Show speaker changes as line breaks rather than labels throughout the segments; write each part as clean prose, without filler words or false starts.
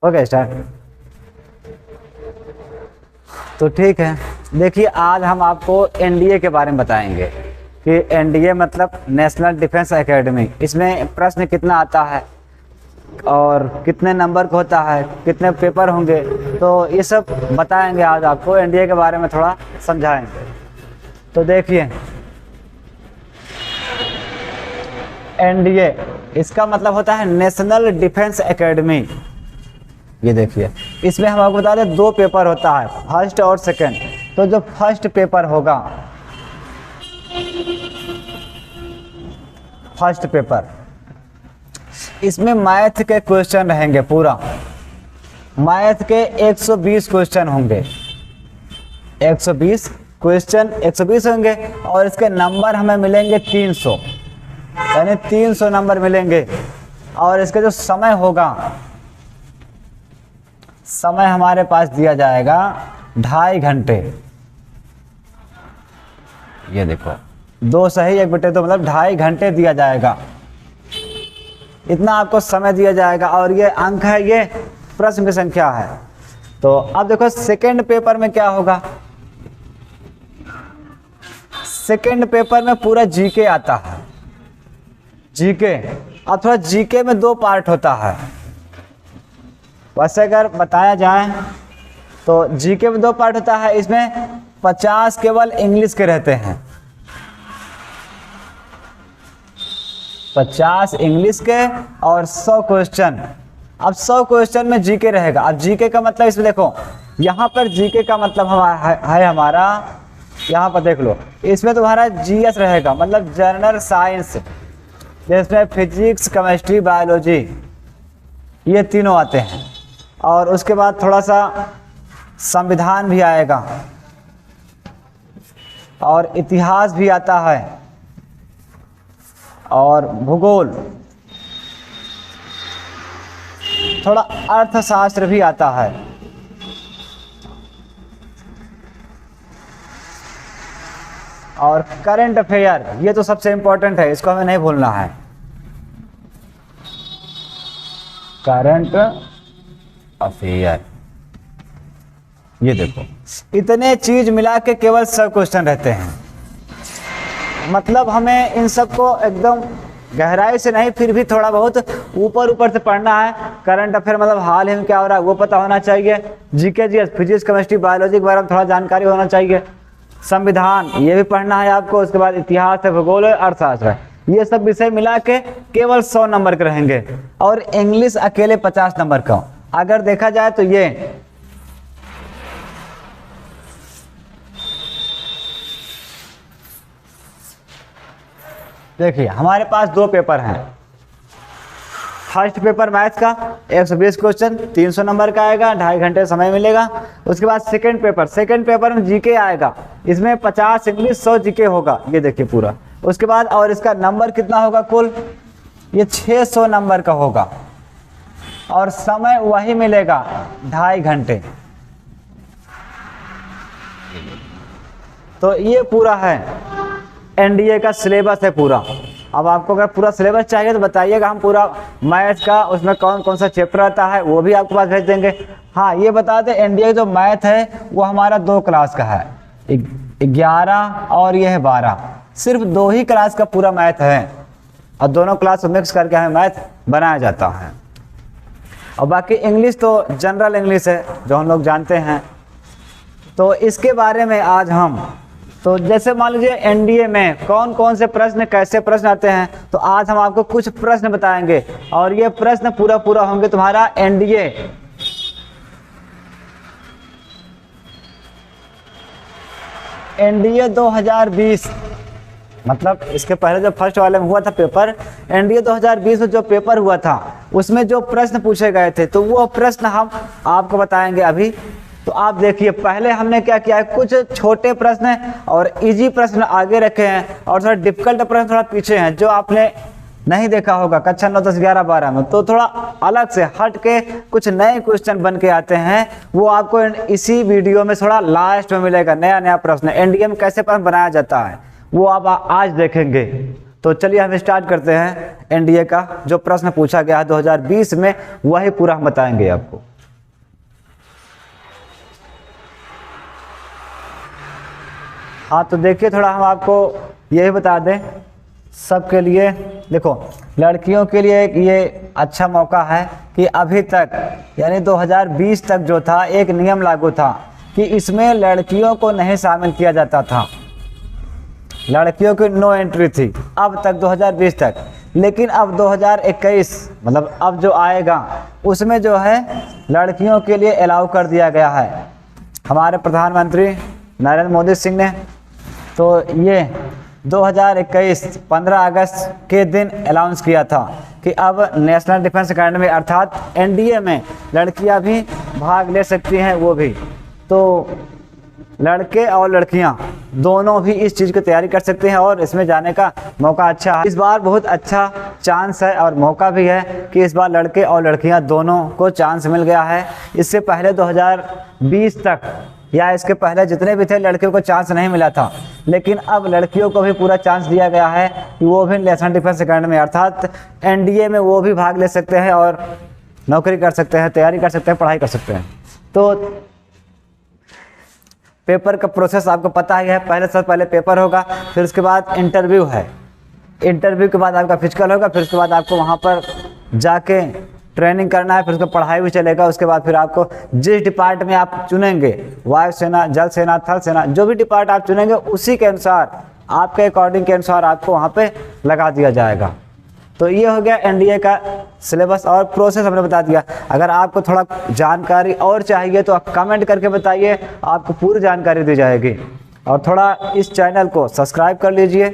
Okay start. तो ठीक है, देखिए आज हम आपको एनडीए के बारे में बताएंगे कि एनडीए मतलब नेशनल डिफेंस एकेडमी, इसमें प्रश्न कितना आता है और कितने नंबर का होता है, कितने पेपर होंगे, तो ये सब बताएंगे आज आपको, एनडीए के बारे में थोड़ा समझाएंगे। तो देखिए एनडीए इसका मतलब होता है नेशनल डिफेंस एकेडमी। ये देखिए इसमें हम आपको बता दें 2 पेपर होता है, फर्स्ट और सेकंड। तो जो फर्स्ट पेपर होगा, फर्स्ट पेपर, इसमें मैथ के क्वेश्चन रहेंगे। पूरा मैथ के 120 क्वेश्चन होंगे, 120 क्वेश्चन 120 होंगे और इसके नंबर हमें मिलेंगे 300, यानी 300 नंबर मिलेंगे। और इसका जो समय होगा, समय हमारे पास दिया जाएगा 2.5 घंटे। ये देखो 2 सही 1 बटे 2 मतलब 2.5 घंटे दिया जाएगा, इतना आपको समय दिया जाएगा। और ये अंक है, ये प्रश्न की संख्या है। तो अब देखो सेकंड पेपर में क्या होगा। सेकंड पेपर में पूरा जीके आता है, जीके। अब थोड़ा जीके में 2 पार्ट होता है। वैसे अगर बताया जाए तो जीके में 2 पार्ट होता है। इसमें 50 केवल इंग्लिश के रहते हैं, 50 इंग्लिश के और 100 क्वेश्चन। अब 100 क्वेश्चन में जीके रहेगा। अब जीके का मतलब इसमें देखो, यहाँ पर जीके का मतलब है हमारा, यहाँ पर देख लो, इसमें तुम्हारा जीएस रहेगा, मतलब जनरल साइंस, जिसमें फिजिक्स, केमिस्ट्री, बायोलॉजी, ये तीनों आते हैं। और उसके बाद थोड़ा सा संविधान भी आएगा और इतिहास भी आता है और भूगोल, थोड़ा अर्थशास्त्र भी आता है। और करंट अफेयर, ये तो सबसे इंपॉर्टेंट है, इसको हमें नहीं भूलना है। करंट अफेयर, ये देखो इतने चीज मिला के केवल 100 क्वेश्चन रहते हैं। मतलब हमें इन सबको एकदम गहराई से नहीं, फिर भी थोड़ा बहुत ऊपर ऊपर से पढ़ना है। करंट अफेयर मतलब हाल ही में क्या हो रहा है वो पता होना चाहिए। GK GS, physics, chemistry, biology के बारे में थोड़ा जानकारी होना चाहिए। संविधान ये भी पढ़ना है आपको। उसके बाद इतिहास है, भूगोल है, अर्थशास्त्र है, ये सब विषय मिला के केवल 100 नंबर के रहेंगे। और इंग्लिश अकेले 50 नंबर का। अगर देखा जाए तो ये देखिए हमारे पास 2 पेपर हैं। फर्स्ट पेपर मैथ का 120 क्वेश्चन 300 नंबर का आएगा, 2.5 घंटे समय मिलेगा। उसके बाद सेकंड पेपर में जीके आएगा, इसमें 50 इंग्लिश 100 जीके होगा, ये देखिए पूरा। उसके बाद और इसका नंबर कितना होगा कुल, ये 600 नंबर का होगा और समय वही मिलेगा 2.5 घंटे। तो ये पूरा है एनडीए का सिलेबस है पूरा। अब आपको अगर पूरा सिलेबस चाहिए तो बताइएगा, हम पूरा मैथ का उसमें कौन कौन सा चैप्टर आता है वो भी आपके पास भेज देंगे। हाँ ये बता दें, एनडीए जो मैथ है वो हमारा 2 क्लास का है, 11 और ये है 12, सिर्फ 2 ही क्लास का पूरा मैथ है और दोनों क्लास को मिक्स करके हमें मैथ बनाया जाता है। और बाकी इंग्लिश तो जनरल इंग्लिश है जो हम लोग जानते हैं। तो इसके बारे में आज हम, तो जैसे मान लीजिए एनडीए में कौन कौन से प्रश्न, कैसे प्रश्न आते हैं, तो आज हम आपको कुछ प्रश्न बताएंगे और ये प्रश्न पूरा होंगे तुम्हारा एनडीए 2020। मतलब इसके पहले जो फर्स्ट वाले में हुआ था पेपर, एनडीए 2020 में जो पेपर हुआ था उसमें जो प्रश्न पूछे गए थे, तो वो प्रश्न हम आपको बताएंगे अभी। तो आप देखिए पहले हमने क्या किया है, कुछ छोटे प्रश्न और इजी प्रश्न आगे रखे हैं और थोड़ा डिफिकल्ट प्रश्न थोड़ा पीछे हैं, जो आपने नहीं देखा होगा कक्षा 9, 10, 11, 12 में। तो थोड़ा अलग से हट के कुछ नए क्वेश्चन बन के आते हैं, वो आपको इसी वीडियो में थोड़ा लास्ट में मिलेगा। नया प्रश्न एनडीए में कैसे प्रश्न बनाया जाता है वो आप आज देखेंगे। तो तो चलिए हम स्टार्ट करते हैं। एनडीए का जो प्रश्न पूछा गया है 2020 में, वही पूरा हम बताएंगे आपको। हाँ तो देखिए, थोड़ा हम आपको यही बता दें सबके लिए। देखो, लड़कियों के लिए एक ये अच्छा मौका है कि अभी तक यानी 2020 तक जो था एक नियम लागू था कि इसमें लड़कियों को नहीं शामिल किया जाता था, लड़कियों की नो एंट्री थी अब तक 2020 तक। लेकिन अब 2021 मतलब अब जो आएगा उसमें जो है लड़कियों के लिए अलाउ कर दिया गया है हमारे प्रधानमंत्री नरेंद्र मोदी सिंह ने। तो ये 2021 15 अगस्त के दिन अनाउंस किया था कि अब नेशनल डिफेंस अकेडमी अर्थात एनडीए में लड़कियां भी भाग ले सकती हैं, वो भी। तो लड़के और लड़कियां दोनों भी इस चीज़ की तैयारी कर सकते हैं और इसमें जाने का मौका अच्छा है। इस बार बहुत अच्छा चांस है और मौका भी है कि इस बार लड़के और लड़कियां दोनों को चांस मिल गया है। इससे पहले 2020 तक या इसके पहले जितने भी थे लड़कियों को चांस नहीं मिला था, लेकिन अब लड़कियों को भी पूरा चांस दिया गया है कि वो भी नेशनल डिफेंस अकेडमी अर्थात एनडीए में वो भी भाग ले सकते हैं और नौकरी कर सकते हैं, तैयारी कर सकते हैं, पढ़ाई कर सकते हैं। तो पेपर का प्रोसेस आपको पता ही है, पहले सबसे पहले पेपर होगा, फिर उसके बाद इंटरव्यू है, इंटरव्यू के बाद आपका फिजिकल होगा, फिर उसके बाद आपको वहाँ पर जाके ट्रेनिंग करना है, फिर उसका पढ़ाई भी चलेगा। उसके बाद फिर आपको जिस डिपार्ट में आप चुनेंगे, वायुसेना, जल सेना, थल सेना, जो भी डिपार्ट आप चुनेंगे उसी के अनुसार, आपके अकॉर्डिंग के अनुसार आपको वहाँ पे लगा दिया जाएगा। तो ये हो गया एनडीए का सिलेबस और प्रोसेस हमने बता दिया। अगर आपको थोड़ा जानकारी और चाहिए तो आप कमेंट करके बताइए, आपको पूरी जानकारी दी जाएगी। और थोड़ा इस चैनल को सब्सक्राइब कर लीजिए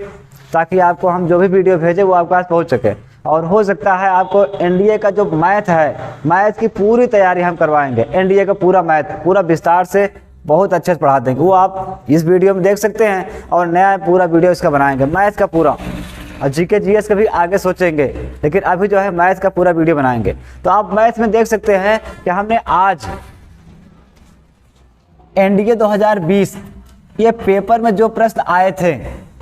ताकि आपको हम जो भी वीडियो भेजें वो आपके पास पहुँच सके। और हो सकता है आपको एनडीए का जो मैथ है, मैथ की पूरी तैयारी हम करवाएंगे। एनडीए का पूरा मैथ पूरा विस्तार से बहुत अच्छे से पढ़ा देंगे, वो आप इस वीडियो में देख सकते हैं। और नया पूरा वीडियो इसका बनाएंगे मैथ का पूरा, और जीके जीएस का भी आगे सोचेंगे, लेकिन अभी जो है मैथ का पूरा वीडियो बनाएंगे। तो आप मैथ में देख सकते हैं कि हमने आज एनडीए 2020 ये पेपर में जो प्रश्न आए थे,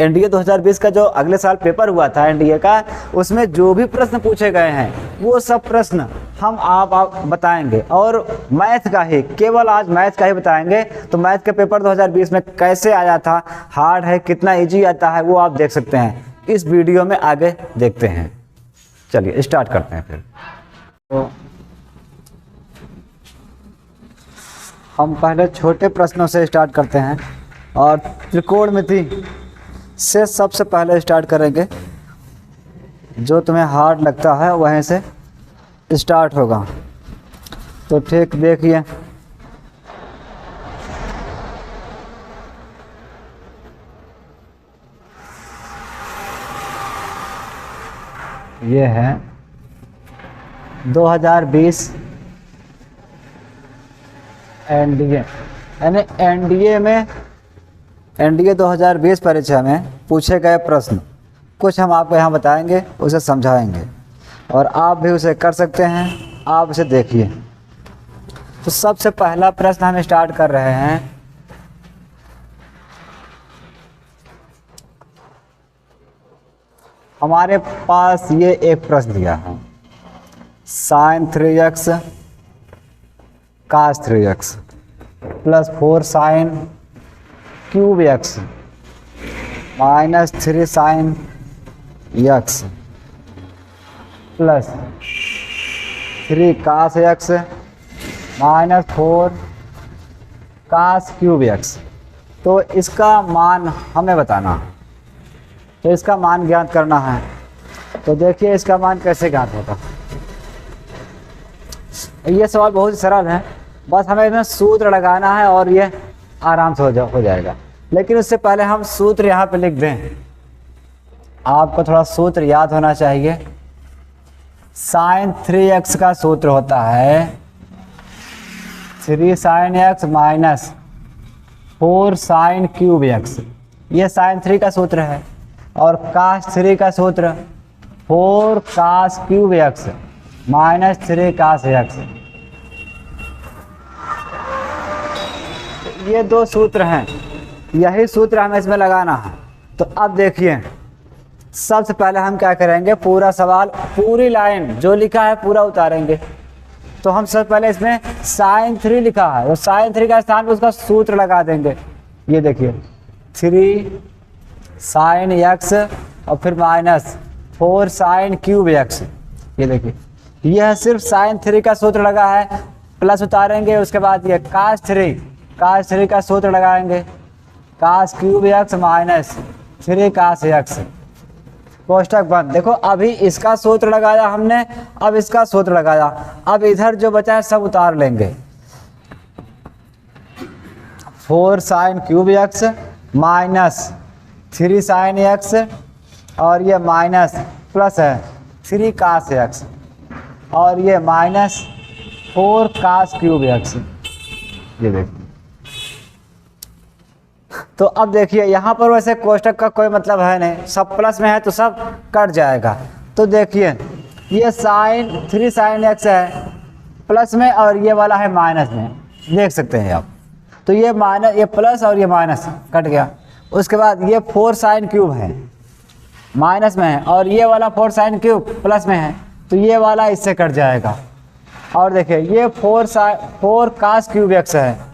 एनडीए 2020 का जो अगले साल पेपर हुआ था एनडीए का, उसमें जो भी प्रश्न पूछे गए हैं वो सब प्रश्न हम आप बताएंगे। और मैथ का ही, केवल आज मैथ का ही बताएंगे। तो मैथ का पेपर 2020 में कैसे आया था, हार्ड है, कितना इजी आता है, वो आप देख सकते हैं इस वीडियो में, आगे देखते हैं। चलिए स्टार्ट करते हैं। फिर तो हम पहले छोटे प्रश्नों से स्टार्ट करते हैं और त्रिकोणमिति से सबसे पहले स्टार्ट करेंगे। जो तुम्हें हार्ड लगता है वहीं से स्टार्ट होगा। तो ठीक देखिए, ये है 2020 एनडीए, यानी एनडीए में एनडीए 2020 परीक्षा में पूछे गए प्रश्न कुछ हम आपको यहाँ बताएंगे, उसे समझाएंगे और आप भी उसे कर सकते हैं। आप उसे देखिए। तो सबसे पहला प्रश्न हम स्टार्ट कर रहे हैं। हमारे पास ये एक प्रश्न दिया है, sin 3x cos 3x plus 4 sin cube x minus 3 sin x plus 3 cos x minus 4 cos cube x। तो इसका मान हमें बताना, तो इसका मान ज्ञात करना है। तो देखिए इसका मान कैसे ज्ञात होगा। ये सवाल बहुत ही सरल है, बस हमें इसमें सूत्र लगाना है और ये आराम से हो जाएगा। लेकिन उससे पहले हम सूत्र यहाँ पे लिख दें। आपको थोड़ा सूत्र याद होना चाहिए। sin 3x का सूत्र होता है 3 sin x minus 4 sin cube x। ये sin 3 का सूत्र है। और cos 3 का सूत्र 4 cos cube x minus 3 cos x। ये दो सूत्र हैं, यही सूत्र हमें इसमें लगाना है। तो अब देखिए सबसे पहले हम क्या करेंगे, पूरा सवाल, पूरी लाइन जो लिखा है पूरा उतारेंगे। तो हम सबसे पहले इसमें साइन 3 लिखा है, तो साइन 3 का स्थान पर उसका सूत्र लगा देंगे। ये देखिए 3 साइन x और फिर माइनस 4 साइन क्यूब x। ये देखिए यह सिर्फ साइन 3 का सूत्र लगा है, प्लस उतारेंगे। उसके बाद ये cos 3 का सूत्र लगाएंगे, cos cube x minus 3 cos x, कोष्टक बंद। देखो अभी इसका सूत्र लगाया हमने, अब इसका सूत्र लगाया, अब इधर जो बचा है सब उतार लेंगे। 4 sine cube x minus 3 sine x और ये माइनस प्लस है 3 cos x और ये माइनस 4 cos क्यूब x। ये देखिए, तो अब देखिए यहाँ पर वैसे कोष्टक का कोई मतलब है नहीं, सब प्लस में है तो सब कट जाएगा। तो देखिए ये साइन 3 साइन x है प्लस में और ये वाला है माइनस में, देख सकते हैं आप। तो ये माइनस, ये प्लस और ये माइनस कट गया। उसके बाद ये 4 साइन क्यूब है माइनस में है और ये वाला 4 साइन क्यूब प्लस में है, तो ये वाला इससे कट जाएगा। और देखिए ये 4 cos क्यूब x है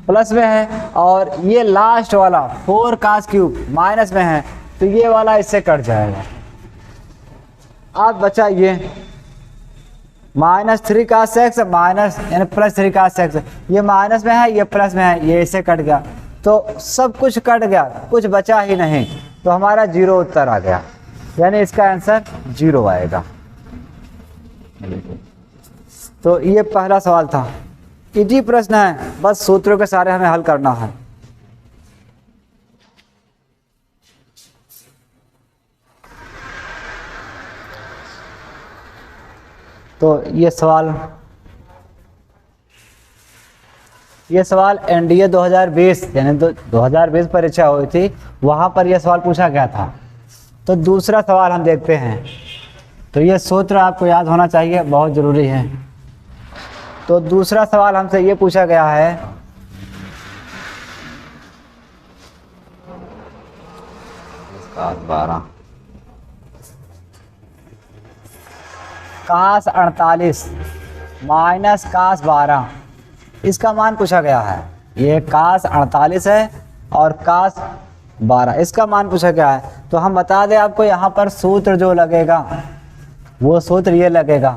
प्लस में है और ये लास्ट वाला 4 cos क्यूब माइनस में है, तो ये वाला इससे कट जाएगा। अब बचा ये माइनस 3 cos x माइनस यानी प्लस 3 cos x, ये माइनस में है ये प्लस में है, ये इससे कट गया। तो सब कुछ कट गया, कुछ बचा ही नहीं, तो हमारा 0 उत्तर आ गया, यानी इसका आंसर 0 आएगा। तो ये पहला सवाल था, इजी प्रश्न है, बस सूत्रों के सारे हमें हल करना है। तो ये सवाल एनडीए 2020 यानी 2020 परीक्षा हुई थी, वहां पर यह सवाल पूछा गया था। तो दूसरा सवाल हम देखते हैं। तो ये सूत्र आपको याद होना चाहिए, बहुत ज़रूरी है। तो दूसरा सवाल हमसे ये पूछा गया है, cos 48 माइनस cos 12, इसका मान पूछा गया है। ये cos 48 है और cos 12, इसका मान पूछा गया है। तो हम बता दें आपको, यहाँ पर सूत्र जो लगेगा वो सूत्र ये लगेगा,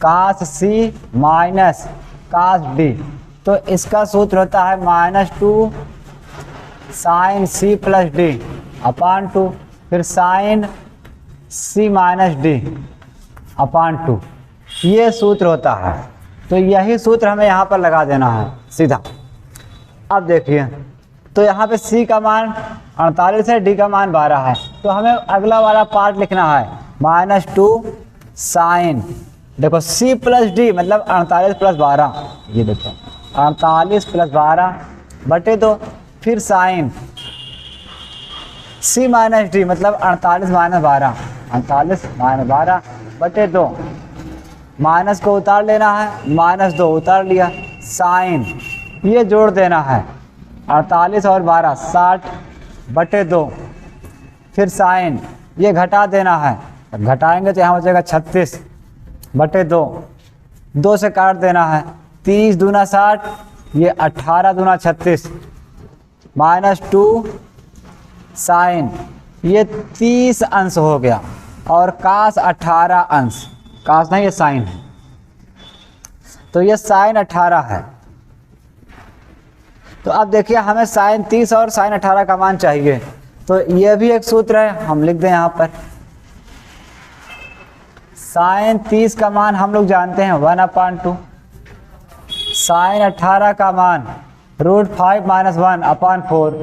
cos c minus cos d। तो इसका सूत्र होता है -2 साइन c प्लस d अपान 2, फिर साइन c माइनस d अपान 2, ये सूत्र होता है। तो यही सूत्र हमें यहाँ पर लगा देना है सीधा। अब देखिए, तो यहाँ पे c का मान 48 है, d का मान 12 है, तो हमें अगला वाला पार्ट लिखना है -2 साइन, देखो c प्लस डी मतलब 48 प्लस 12, ये देखो 48 प्लस 12 बटे 2, फिर साइन c माइनस डी मतलब 48 माइनस 12, 48 माइनस 12 बटे 2, माइनस को उतार लेना है, -2 उतार लिया, साइन ये जोड़ देना है 48 और 12 60 बटे 2, फिर साइन ये घटा देना है, घटाएंगे तो यहाँ हो जाएगा 36 बटे 2, 2 से काट देना है, 30 दूना 60, ये 18 दूना 36, -2 साइन ये 30 अंश हो गया और cos 18 अंश, cos नहीं ये साइन है, तो ये साइन 18 है। तो अब देखिए हमें साइन 30 और साइन 18 का मान चाहिए, तो ये भी एक सूत्र है, हम लिख दें यहाँ पर। साइन 30 का मान हम लोग जानते हैं 1/2, साइन 18 का मान √5 - 1/4।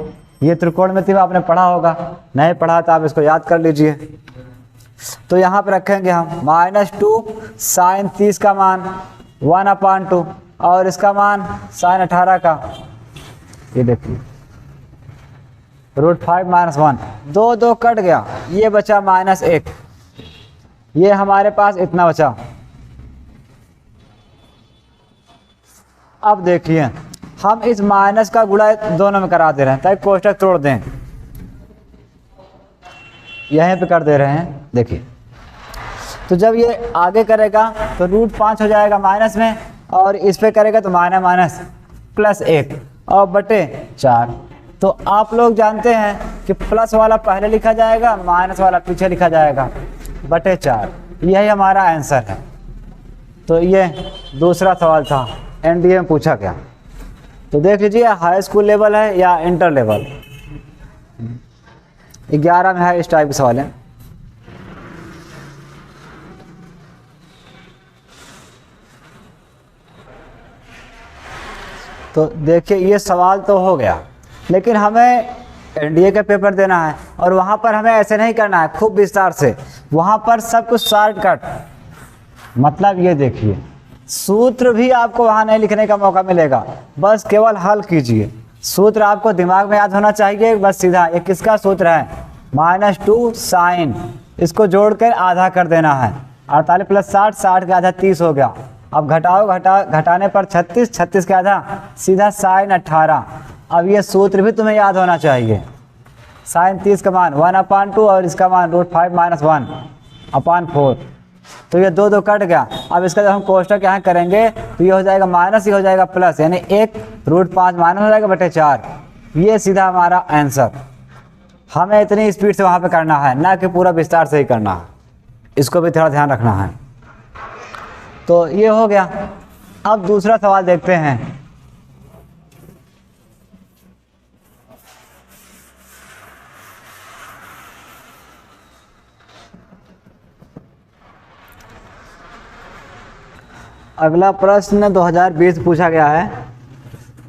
ये त्रिकोणमिति में आपने पढ़ा होगा, नहीं पढ़ा तो आप इसको याद कर लीजिए। तो यहाँ पर रखेंगे हम -2 साइन 30 का मान 1/2 और इसका मान साइन 18 का, ये देखिए √5 - 1, 2 2 कट गया, ये बचा -1, ये हमारे पास इतना बचा। अब देखिए हम इस माइनस का गुणा दोनों में करा दे रहे हैं ताकि कोष्टक तोड़ दें। यहीं पे कर दे रहे हैं, देखिए। तो जब ये आगे करेगा तो √5 हो जाएगा माइनस में, और इस पे करेगा तो माइनस माइनस +1 और बटे 4। तो आप लोग जानते हैं कि प्लस वाला पहले लिखा जाएगा, माइनस वाला पीछे लिखा जाएगा, बटे 4। यही हमारा आंसर है। तो ये दूसरा सवाल था, एनडीए में पूछा गया। तो देख लीजिए हाई स्कूल लेवल है या इंटर लेवल। 11 में है इस टाइप के सवाल है। तो देखिए ये सवाल तो हो गया, लेकिन हमें एनडीए का पेपर देना है और वहाँ पर हमें ऐसे नहीं करना है खूब विस्तार से, वहाँ पर सब कुछ शॉर्टकट। मतलब ये देखिए सूत्र भी आपको वहाँ नहीं लिखने का मौका मिलेगा, बस केवल हल कीजिए। सूत्र आपको दिमाग में याद होना चाहिए, बस सीधा। ये किसका सूत्र है? -2 साइन, इसको जोड़कर आधा कर देना है। 48 + 60, 60 का आधा 30 हो गया। अब घटाओ, घटाने पर 36, 36 का आधा सीधा साइन 18। अब ये सूत्र भी तुम्हें याद होना चाहिए। साइन 30 का मान 1/2 और इसका मान √5 - 1/4। तो ये 2 2 कट गया। अब इसका जब हम कोष्टक यहाँ करेंगे तो ये हो जाएगा माइनस, ये हो जाएगा प्लस, यानी 1 √5 माइनस हो जाएगा बटे 4। ये सीधा हमारा आंसर। हमें इतनी स्पीड से वहाँ पे करना है, ना कि पूरा विस्तार से ही करना है। इसको भी थोड़ा ध्यान रखना है। तो ये हो गया। अब दूसरा सवाल देखते हैं। अगला प्रश्न 2020 पूछा गया है,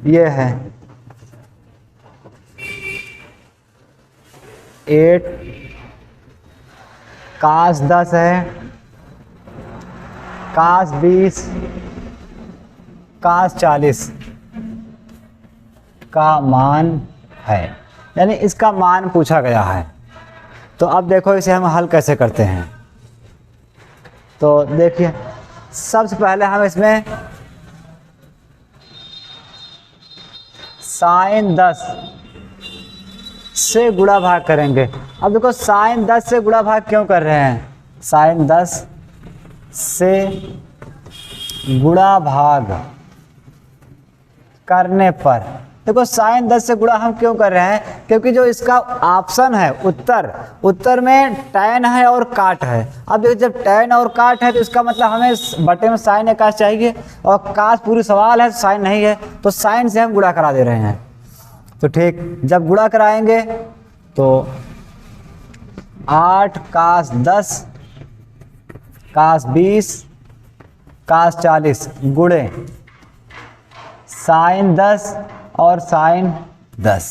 ये है 8 cos 10 है, cos 20, cos 40 का मान है, यानी इसका मान पूछा गया है। तो अब देखो इसे हम हल कैसे करते हैं। तो देखिए सबसे पहले हम इसमें साइन 10 से गुणा भाग करेंगे। अब देखो साइन 10 से गुणा भाग क्यों कर रहे हैं? साइन 10 से गुणा भाग करने पर देखो साइन 10 से गुणा हम क्यों कर रहे हैं? क्योंकि जो इसका ऑप्शन है उत्तर में tan है और काट है। अब देखो जब tan और काट है तो इसका मतलब हमें बटे में साइन या काश चाहिए, और काश पूरी सवाल है तो साइन नहीं है, तो साइन से हम गुणा करा दे रहे हैं। तो ठीक, जब गुणा कराएंगे तो 8 cos 10 cos 20 cos 40 गुणे साइन 10 और साइन 10।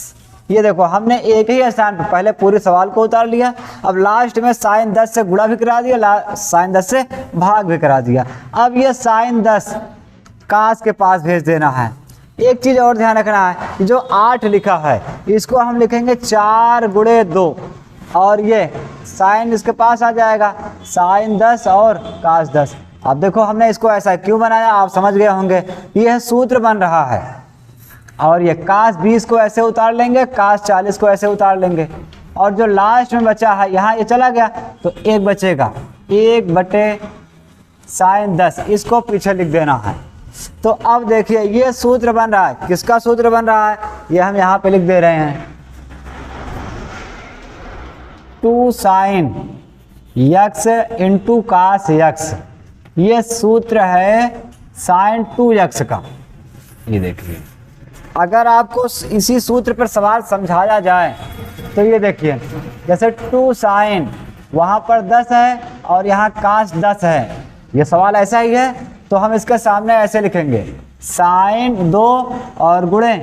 ये देखो हमने एक ही स्थान पर पहले पूरे सवाल को उतार लिया, अब लास्ट में साइन 10 से गुणा भी करा दिया, साइन 10 से भाग भी करा दिया। अब ये साइन 10 काश के पास भेज देना है। एक चीज़ और ध्यान रखना है, जो 8 लिखा है इसको हम लिखेंगे 4 गुणे 2, और ये साइन इसके पास आ जाएगा, साइन 10 और काश 10। अब देखो हमने इसको ऐसा क्यों बनाया, आप समझ गए होंगे। यह सूत्र बन रहा है, और ये काश 20 को ऐसे उतार लेंगे, काश 40 को ऐसे उतार लेंगे, और जो लास्ट में बचा है यहाँ ये चला गया तो 1 बचेगा, 1 बटे साइन 10, इसको पीछे लिख देना है। तो अब देखिए ये सूत्र बन रहा है। किसका सूत्र बन रहा है? ये हम यहाँ पे लिख दे रहे हैं, 2 sine x into cos x। ये सूत्र है साइन 2x का। ये देखिए अगर आपको इसी सूत्र पर सवाल समझाया जाए तो ये देखिए जैसे 2 साइन वहाँ पर 10 है और यहाँ काश 10 है, ये सवाल ऐसा ही है, तो हम इसके सामने ऐसे लिखेंगे साइन 2 और गुणे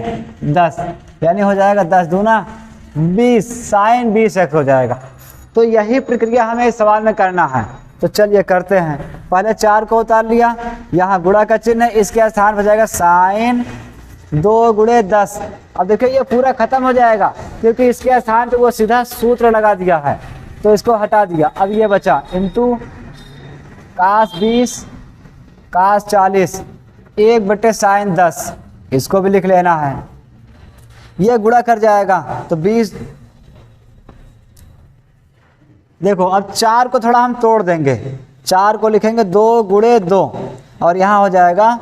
10, यानी हो जाएगा 10 दूना 20, साइन 20x हो जाएगा। तो यही प्रक्रिया हमें इस सवाल में करना है। तो चलिए करते हैं। पहले 4 को उतार लिया, यहाँ गुणा का चिन्ह है, इसके स्थान पर जाएगा साइन 2 गुणे 10। अब देखिए ये पूरा खत्म हो जाएगा, क्योंकि इसके स्थान पे वो सीधा सूत्र लगा दिया है, तो इसको हटा दिया। अब ये बचा इंटू काश 20 काश 40 1 बटे साइन 10, इसको भी लिख लेना है। ये गुणा कर जाएगा तो 20 देखो अब 4 को थोड़ा हम तोड़ देंगे, 4 को लिखेंगे 2 गुणे 2 और यहाँ हो जाएगा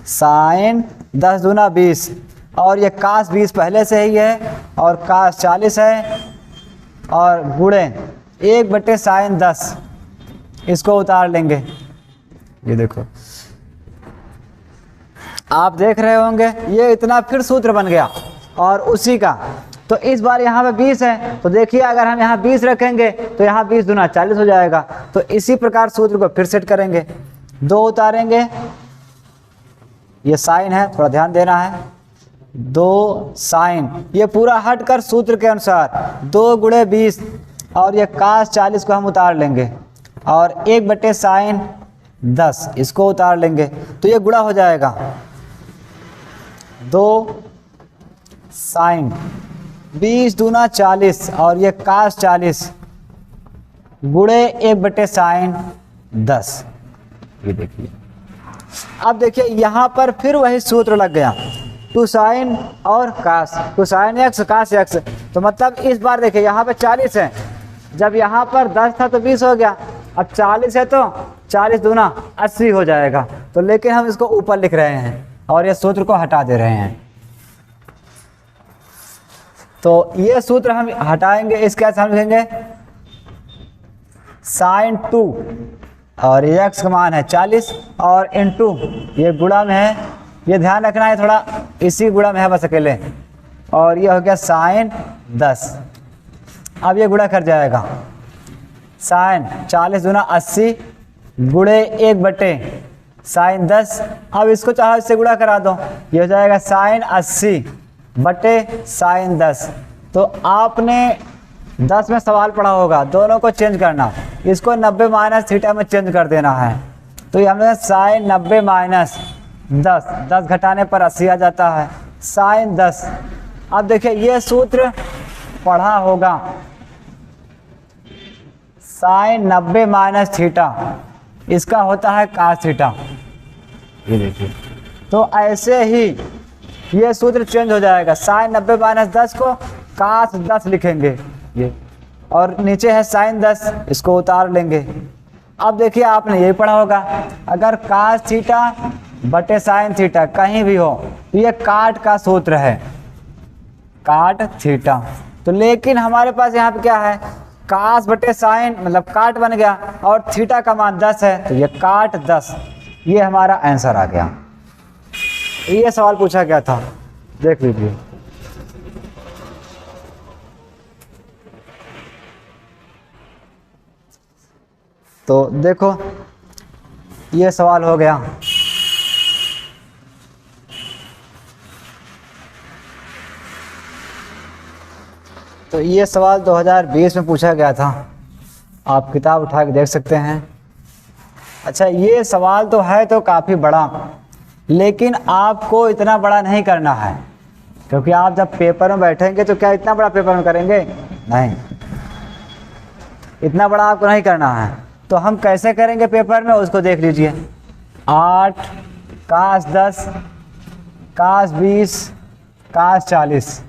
साइन 10 दूना 20 और ये कास 20 पहले से ही है और कास 40 है और गुणे 1/sin 10 इसको उतार लेंगे। ये देखो आप देख रहे होंगे ये इतना फिर सूत्र बन गया और उसी का, तो इस बार यहाँ पे 20 है तो देखिए अगर हम यहाँ 20 रखेंगे तो यहाँ 20 दूना 40 हो जाएगा। तो इसी प्रकार सूत्र को फिर सेट करेंगे, 2 उतारेंगे, ये साइन है थोड़ा ध्यान देना है, 2 साइन, ये पूरा हट कर सूत्र के अनुसार 2 गुणे 20 और ये कास 40 को हम उतार लेंगे और 1/sin 10 इसको उतार लेंगे तो ये गुणा हो जाएगा 2 साइन 20 दूना 40 और ये कास 40 गुणे 1/sin 10। ये देखिए अब देखिए यहाँ पर फिर वही सूत्र लग गया, 2 साइन और कास, 2 साइन x कास x, तो मतलब इस बार देखिए यहाँ पे 40 है, जब यहाँ पर 10 था तो 20 हो गया, अब 40 है तो 40 दूना 80 हो जाएगा। तो लेकिन हम इसको ऊपर लिख रहे हैं और ये सूत्र को हटा दे रहे हैं, तो ये सूत्र हम हटाएंगे, इसके साथ हम लिखेंगे साइन 2 और ये x का मान है 40 और इनटू ये गुणा में है, ये ध्यान रखना है थोड़ा, इसी गुणा में है बस अकेले, और ये हो गया साइन 10। अब ये गुणा कर जाएगा, साइन 40 दूना 80 गुणे 1/sin 10, अब इसको चाहो इससे गुणा करा दो, ये हो जाएगा साइन 80/sin 10। तो आपने 10 में सवाल पढ़ा होगा दोनों को चेंज करना, इसको 90 माइनस थीटा में चेंज कर देना है, तो ये हमने साइन 90 माइनस 10 घटाने पर 80 आ जाता है, साइन 10। अब देखिए ये सूत्र पढ़ा होगा, साइन 90 माइनस थीटा इसका होता है कास थीटा, ये देखिए। तो ऐसे ही ये सूत्र चेंज हो जाएगा, साइन 90 माइनस 10 को कास 10 लिखेंगे ये, और नीचे है साइन 10 इसको उतार लेंगे। अब देखिए आपने यही पढ़ा होगा, अगर कास थीटा बटे साइन थीटा कहीं भी हो तो ये काट का सूत्र है, काट थीटा। तो लेकिन हमारे पास यहाँ पे क्या है, कास बटे साइन मतलब काट बन गया और थीटा का मान 10 है तो ये काट 10, ये हमारा आंसर आ गया। ये सवाल पूछा गया था, देख लीजिए। तो देखो ये सवाल हो गया। तो ये सवाल 2020 में पूछा गया था, आप किताब उठा के देख सकते हैं। अच्छा ये सवाल तो है तो काफ़ी बड़ा, लेकिन आपको इतना बड़ा नहीं करना है, क्योंकि आप जब पेपर में बैठेंगे तो क्या इतना बड़ा पेपर में करेंगे, नहीं, इतना बड़ा आपको नहीं करना है। तो हम कैसे करेंगे पेपर में उसको देख लीजिए, 8 कास 10 कास 20 कास 40।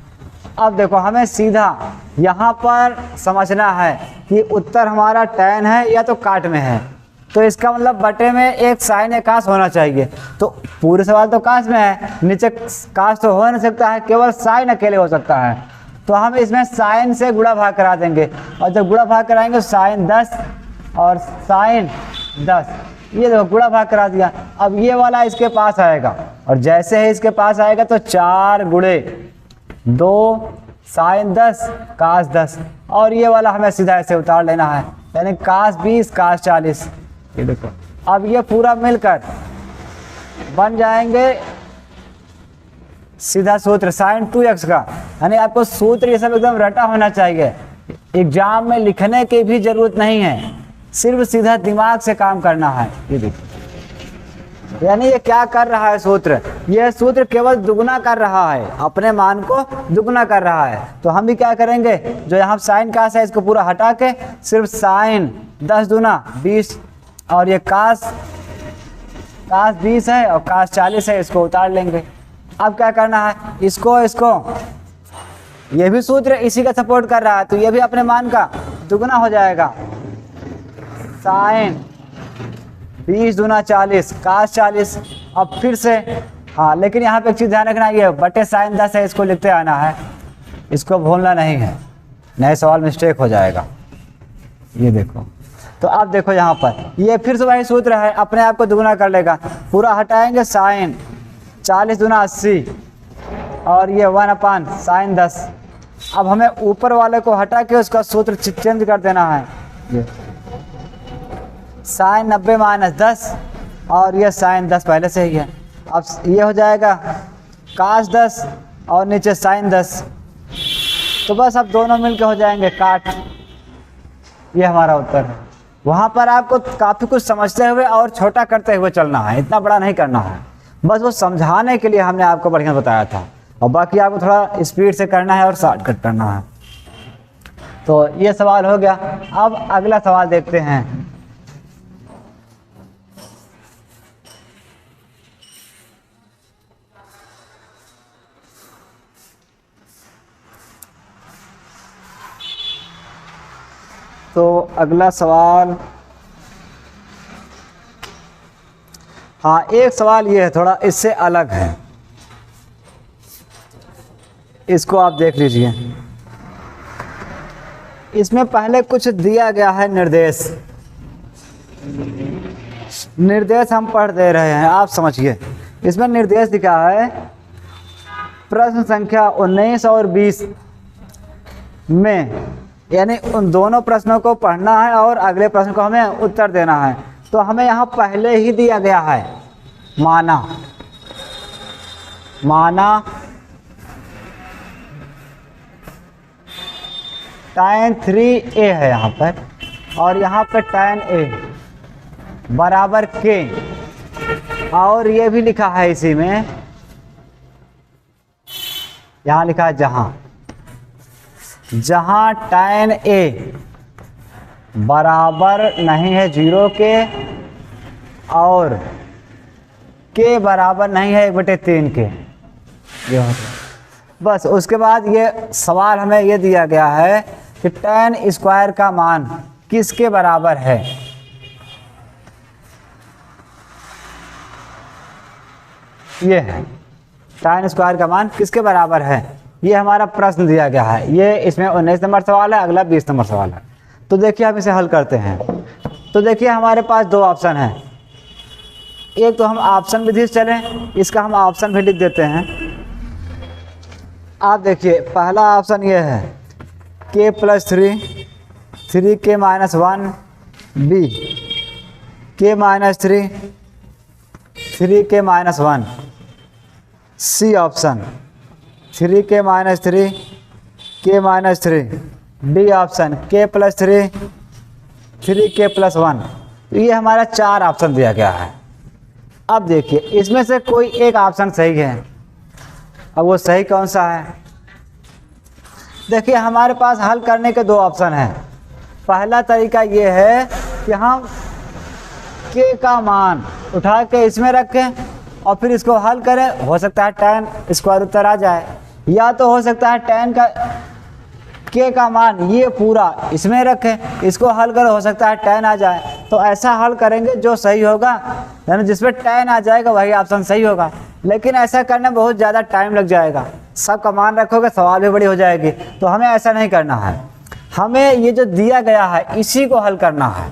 अब देखो हमें सीधा यहाँ पर समझना है कि उत्तर हमारा tan है या तो काट में है, तो इसका मतलब बटे में एक साइन या कास होना चाहिए। तो पूरे सवाल तो कास में है, नीचे कास तो हो नहीं सकता है, केवल साइन अकेले हो सकता है। तो हम इसमें साइन से गुणा भाग करा देंगे, और जब गुणा भाग कराएंगे साइन 10 और साइन 10, ये देखो गुणा भाग करा दिया। अब ये वाला इसके पास आएगा, और जैसे ही इसके पास आएगा तो 4 गुणे 2 साइन 10 कास 10, और ये वाला हमें सीधा ऐसे उतार लेना है, यानी कास 20 कास 40। ये देखो अब ये पूरा मिलकर बन जाएंगे सीधा सूत्र साइन 2x का, यानी आपको सूत्र ये सब एकदम रटा होना चाहिए, एग्जाम में लिखने की भी जरूरत नहीं है, सिर्फ सीधा दिमाग से काम करना है। ये देखिए यानी ये क्या कर रहा है सूत्र, ये सूत्र केवल दुगना कर रहा है, अपने मान को दुगना कर रहा है। तो हम भी क्या करेंगे, जो यहाँ साइन कास है इसको पूरा हटा के सिर्फ साइन 10 दूना 20 और ये कास 20 है और कास 40 है, इसको उतार लेंगे। अब क्या करना है, इसको ये भी सूत्र इसी का सपोर्ट कर रहा है, तो ये भी अपने मान का दुगना हो जाएगा साइन 20 दूना 40 cos 40। अब फिर से हाँ, लेकिन यहाँ पे एक चीज़ ध्यान रखना, ये बटे साइन 10 है, इसको लिखते आना है, इसको भूलना नहीं है, नए सवाल मिस्टेक हो जाएगा। ये देखो, तो अब देखो यहाँ पर ये फिर से वही सूत्र है, अपने आप को दुगना कर लेगा, पूरा हटाएंगे साइन 40 दूना 80 और ये 1 साइन 10। अब हमें ऊपर वाले को हटा के उसका सूत्र चेंज कर देना है, ये साइन 90 माइनस 10 और ये साइन 10 पहले से ही है। अब ये हो जाएगा cos 10 और नीचे साइन 10, तो बस अब दोनों मिलके हो जाएंगे काट। ये हमारा उत्तर है। वहाँ पर आपको काफ़ी कुछ समझते हुए और छोटा करते हुए चलना है, इतना बड़ा नहीं करना है, बस वो समझाने के लिए हमने आपको बढ़िया बताया था, और बाकी आपको थोड़ा स्पीड से करना है और शॉर्टकट करना है। तो ये सवाल हो गया। अब अगला सवाल देखते हैं। तो अगला सवाल, हाँ एक सवाल ये है, थोड़ा इससे अलग है, इसको आप देख लीजिए। इसमें पहले कुछ दिया गया है निर्देश हम पढ़ दे रहे हैं, आप समझिए। इसमें निर्देश दिखा है प्रश्न संख्या 19 और 20 में, यानी उन दोनों प्रश्नों को पढ़ना है और अगले प्रश्न को हमें उत्तर देना है। तो हमें यहाँ पहले ही दिया गया है माना tan 3a है यहाँ पर, और यहाँ पे tan a बराबर k, और ये भी लिखा है इसी में, यहाँ लिखा है जहाँ tan a बराबर नहीं है 0 के और k बराबर नहीं है 1/3 के, ये होता है। बस उसके बाद ये सवाल हमें ये दिया गया है कि tan स्क्वायर का मान किसके बराबर है। ये है tan स्क्वायर का मान किसके बराबर है, ये हमारा प्रश्न दिया गया है। ये इसमें 19 नंबर सवाल है, अगला 20 नंबर सवाल है। तो देखिए हम इसे हल करते हैं। तो देखिए हमारे पास दो ऑप्शन हैं, एक तो हम ऑप्शन विधि से चलें, इसका हम ऑप्शन भी लिख देते हैं। आप देखिए पहला ऑप्शन ये है k + 3 3k - 1 b k - 3 3k - 1 C option 3k - 3 k - 3 D option k + 3 3k + 1। ये हमारा 4 ऑप्शन दिया गया है। अब देखिए इसमें से कोई एक ऑप्शन सही है। अब वो सही कौन सा है, देखिए हमारे पास हल करने के दो ऑप्शन हैं। पहला तरीका ये है कि हम k का मान उठा के इसमें रखें और फिर इसको हल करें, हो सकता है tan स्क्वायर उत्तर आ जाए, या तो हो सकता है tan का k का मान ये पूरा इसमें रखें, इसको हल करें, हो सकता है tan आ जाए। तो ऐसा हल करेंगे जो सही होगा, यानी जिसमें tan आ जाएगा वही ऑप्शन सही होगा। लेकिन ऐसा करने में बहुत ज़्यादा टाइम लग जाएगा, सब का मान रखोगे सवाल भी बड़ी हो जाएगी। तो हमें ऐसा नहीं करना है, हमें ये जो दिया गया है इसी को हल करना है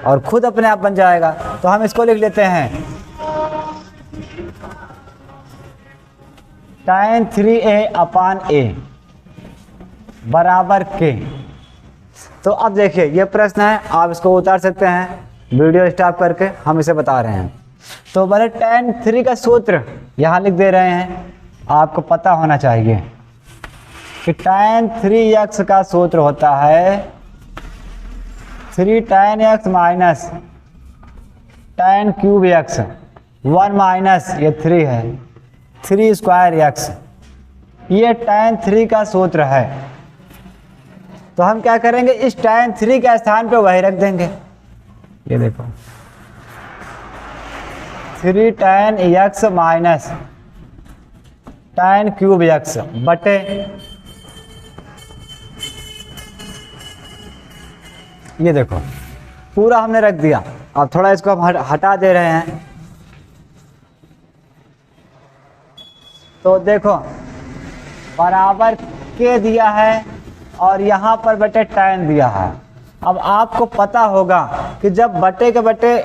और खुद अपने आप बन जाएगा। तो हम इसको लिख लेते हैं tan 3a/a बराबर k। तो अब देखिए ये प्रश्न है, आप इसको उतार सकते हैं, वीडियो स्टॉप करके हम इसे बता रहे हैं। तो मैंने tan 3 का सूत्र यहाँ लिख दे रहे हैं, आपको पता होना चाहिए कि tan 3x का सूत्र होता है 3 tan x minus tan cube x 1 minus ये 3 है 3 स्क्वायर x। ये tan 3 का सूत्र है। तो हम क्या करेंगे, इस tan 3 के स्थान पे वही रख देंगे। ये देखो 3 tan x minus tan cube x बटे ये देखो पूरा हमने रख दिया। अब थोड़ा इसको हम हटा दे रहे हैं। तो देखो बराबर के दिया है और यहाँ पर बटे tan दिया है। अब आपको पता होगा कि जब बटे के बटे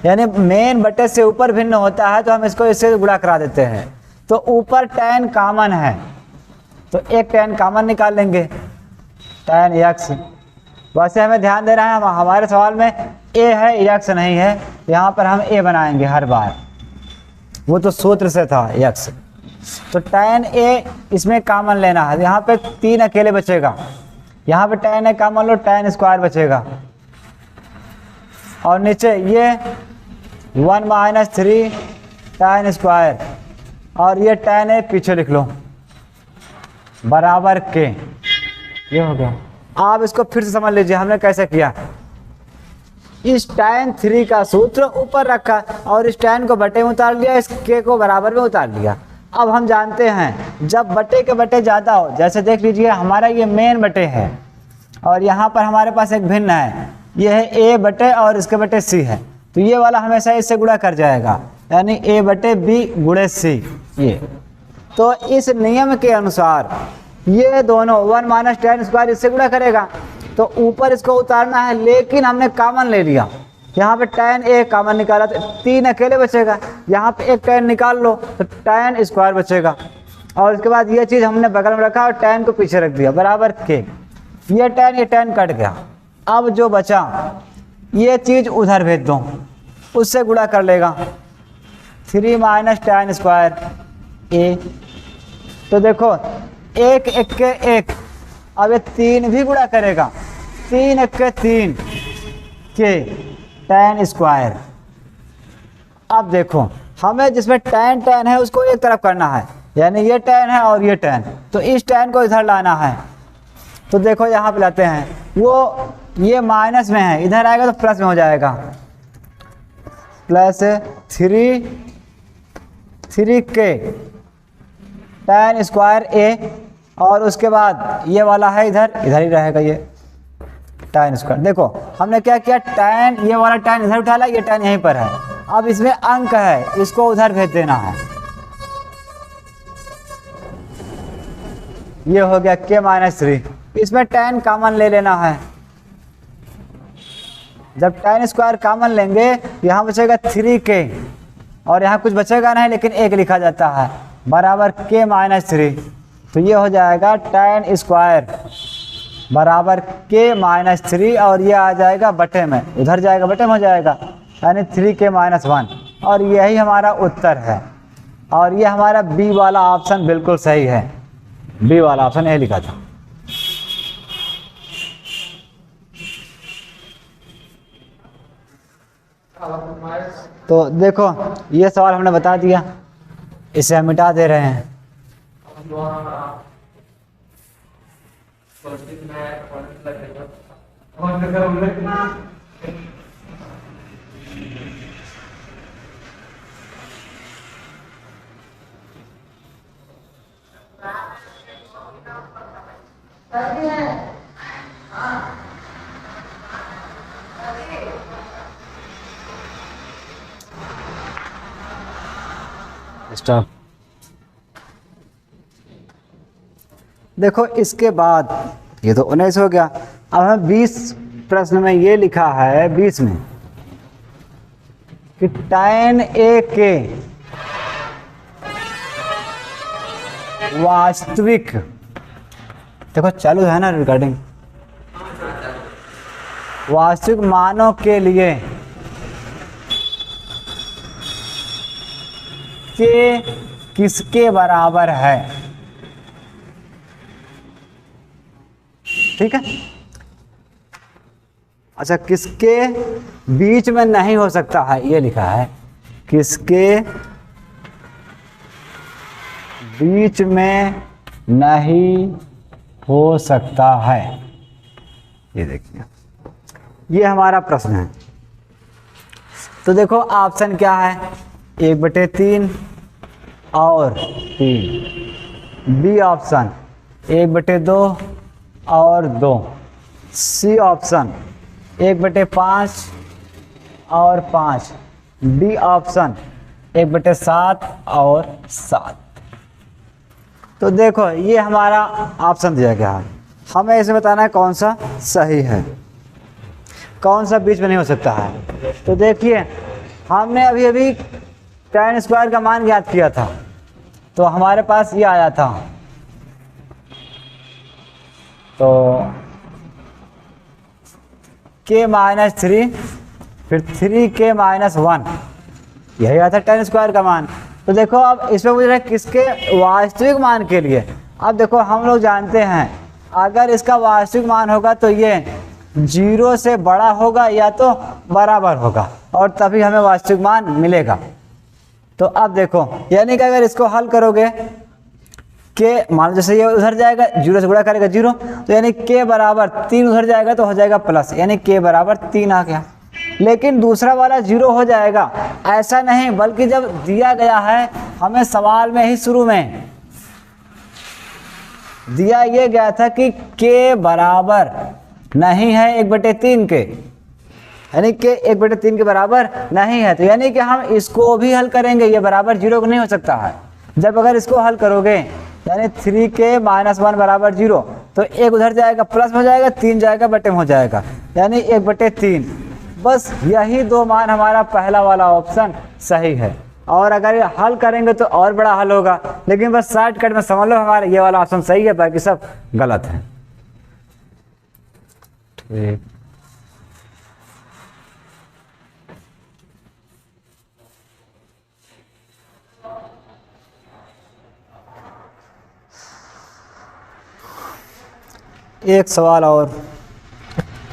यानी मेन बटे से ऊपर भिन्न होता है तो हम इसको इससे गुणा करा देते हैं। तो ऊपर tan कॉमन है तो एक tan कॉमन निकाल लेंगे, tan x। वैसे हमें ध्यान देना है हमारे सवाल में a है x नहीं है, यहाँ पर हम a बनाएंगे हर बार, वो तो सूत्र से था x। तो tan a इसमें कॉमन लेना है, यहाँ पे 3 अकेले बचेगा, यहाँ पे tan a common low, tan square बचेगा और नीचे ये 1 माइनस 3 tan स्क्वायर और ये tan a पीछे लिख लो बराबर के। ये हो गया। आप इसको फिर से समझ लीजिए हमने कैसे किया। इस tan 3 का सूत्र ऊपर रखा और इस tan को बटे में उतार लिया, इस k को बराबर में उतार लिया। अब हम जानते हैं जब बटे के बटे ज़्यादा हो, जैसे देख लीजिए हमारा ये मेन बटे है और यहाँ पर हमारे पास एक भिन्न है, ये है a बटे और इसके बटे c है, तो ये वाला हमेशा इससे गुणा कर जाएगा, यानी a बटे b गुणे c। ये तो इस नियम के अनुसार ये दोनों 1 माइनस tan स्क्वायर इससे गुणा करेगा, तो ऊपर इसको उतारना है, लेकिन हमने कॉमन ले लिया। यहाँ पे tan a कॉमन निकाला तो 3 अकेले बचेगा, यहाँ पे एक tan निकाल लो तो tan स्क्वायर बचेगा और इसके बाद ये चीज़ हमने बगल में रखा और tan को पीछे रख दिया बराबर के। ये tan कट गया। अब जो बचा ये चीज़ उधर भेज दो, उससे गुणा कर लेगा 3 माइनस tan स्क्वायर a। तो देखो एक एक के एक, अब ये 3 भी गुणा करेगा, 3 एक के 3 के tan स्क्वायर। अब देखो हमें जिसमें tan है उसको एक तरफ करना है, यानी ये tan है और ये tan, तो इस tan को इधर लाना है। तो देखो यहाँ पे लाते हैं, वो ये माइनस में है, इधर आएगा तो प्लस में हो जाएगा, प्लस 3 के tan स्क्वायर a और उसके बाद ये वाला है इधर ही रहेगा ये tan स्क्वायर। देखो हमने क्या किया, tan ये वाला tan इधर उठा ला, ये tan यहीं पर है। अब इसमें अंक है, इसको उधर भेज देना है। ये हो गया k माइनस 3, इसमें tan कॉमन ले लेना है। जब tan स्क्वायर कॉमन लेंगे यहाँ बचेगा 3k और यहाँ कुछ बचेगा नहीं, लेकिन 1 लिखा जाता है बराबर k माइनस 3। तो ये हो जाएगा tan स्क्वायर बराबर k माइनस 3 और ये आ जाएगा बटे में, उधर जाएगा बटे में हो जाएगा, यानी 3k माइनस 1। और यही हमारा उत्तर है और ये हमारा बी वाला ऑप्शन बिल्कुल सही है, बी वाला ऑप्शन यही लिखा था। तो देखो ये सवाल हमने बता दिया, इसे हम मिटा दे रहे हैं। स्टॉप। देखो इसके बाद ये तो 19 हो गया। अब हमें 20 प्रश्न में ये लिखा है 20 में कि tan a के वास्तविक, देखो चालू है ना रिकॉर्डिंग, वास्तविक मानों के लिए के किसके बराबर है। ठीक है, अच्छा किसके बीच में नहीं हो सकता है, ये लिखा है किसके बीच में नहीं हो सकता है। ये देखिए ये हमारा प्रश्न है। तो देखो ऑप्शन क्या है, 1/3 और 3, बी ऑप्शन 1/2 और 2, सी ऑप्शन 1/5 और 5, डी ऑप्शन 1/7 और 7। तो देखो ये हमारा ऑप्शन दिया गया है, हमें इसे बताना है कौन सा सही है, कौन सा बीच में नहीं हो सकता है। तो देखिए हमने अभी अभी tan स्क्वायर का मान ज्ञात किया था, तो हमारे पास ये आया था, तो k-3 फिर 3k-1 यही आता है tan स्क्वायर का मान। तो देखो अब इसमें पूछ रहा है किसके वास्तविक मान के लिए। अब देखो हम लोग जानते हैं अगर इसका वास्तविक मान होगा तो ये 0 से बड़ा होगा या तो बराबर होगा, और तभी हमें वास्तविक मान मिलेगा। तो अब देखो यानी कि अगर इसको हल करोगे के मान लो जैसे ये उधर जाएगा 0 से गुणा करेगा 0, तो यानी k बराबर 3 उधर जाएगा तो हो जाएगा प्लस, यानी k बराबर 3 आ गया। लेकिन दूसरा वाला 0 हो जाएगा, ऐसा नहीं, बल्कि जब दिया गया है हमें सवाल में ही शुरू में दिया ये गया था कि k बराबर नहीं है 1/3 के, यानी कि 1/3 के बराबर नहीं है, तो यानी कि हम इसको भी हल करेंगे, ये बराबर 0 को नहीं हो सकता है। जब अगर इसको हल करोगे यानी 3k-1 बराबर 0, तो 1 उधर जाएगा प्लस हो जाएगा, 3 जाएगा बटे में हो जाएगा, यानी 1/3। बस यही दो मान हमारा पहला वाला ऑप्शन सही है। और अगर ये हल करेंगे तो और बड़ा हल होगा, लेकिन बस शॉर्टकट में समझ लो हमारा ये वाला ऑप्शन सही है, बाकी सब गलत है। ठीक, एक सवाल और।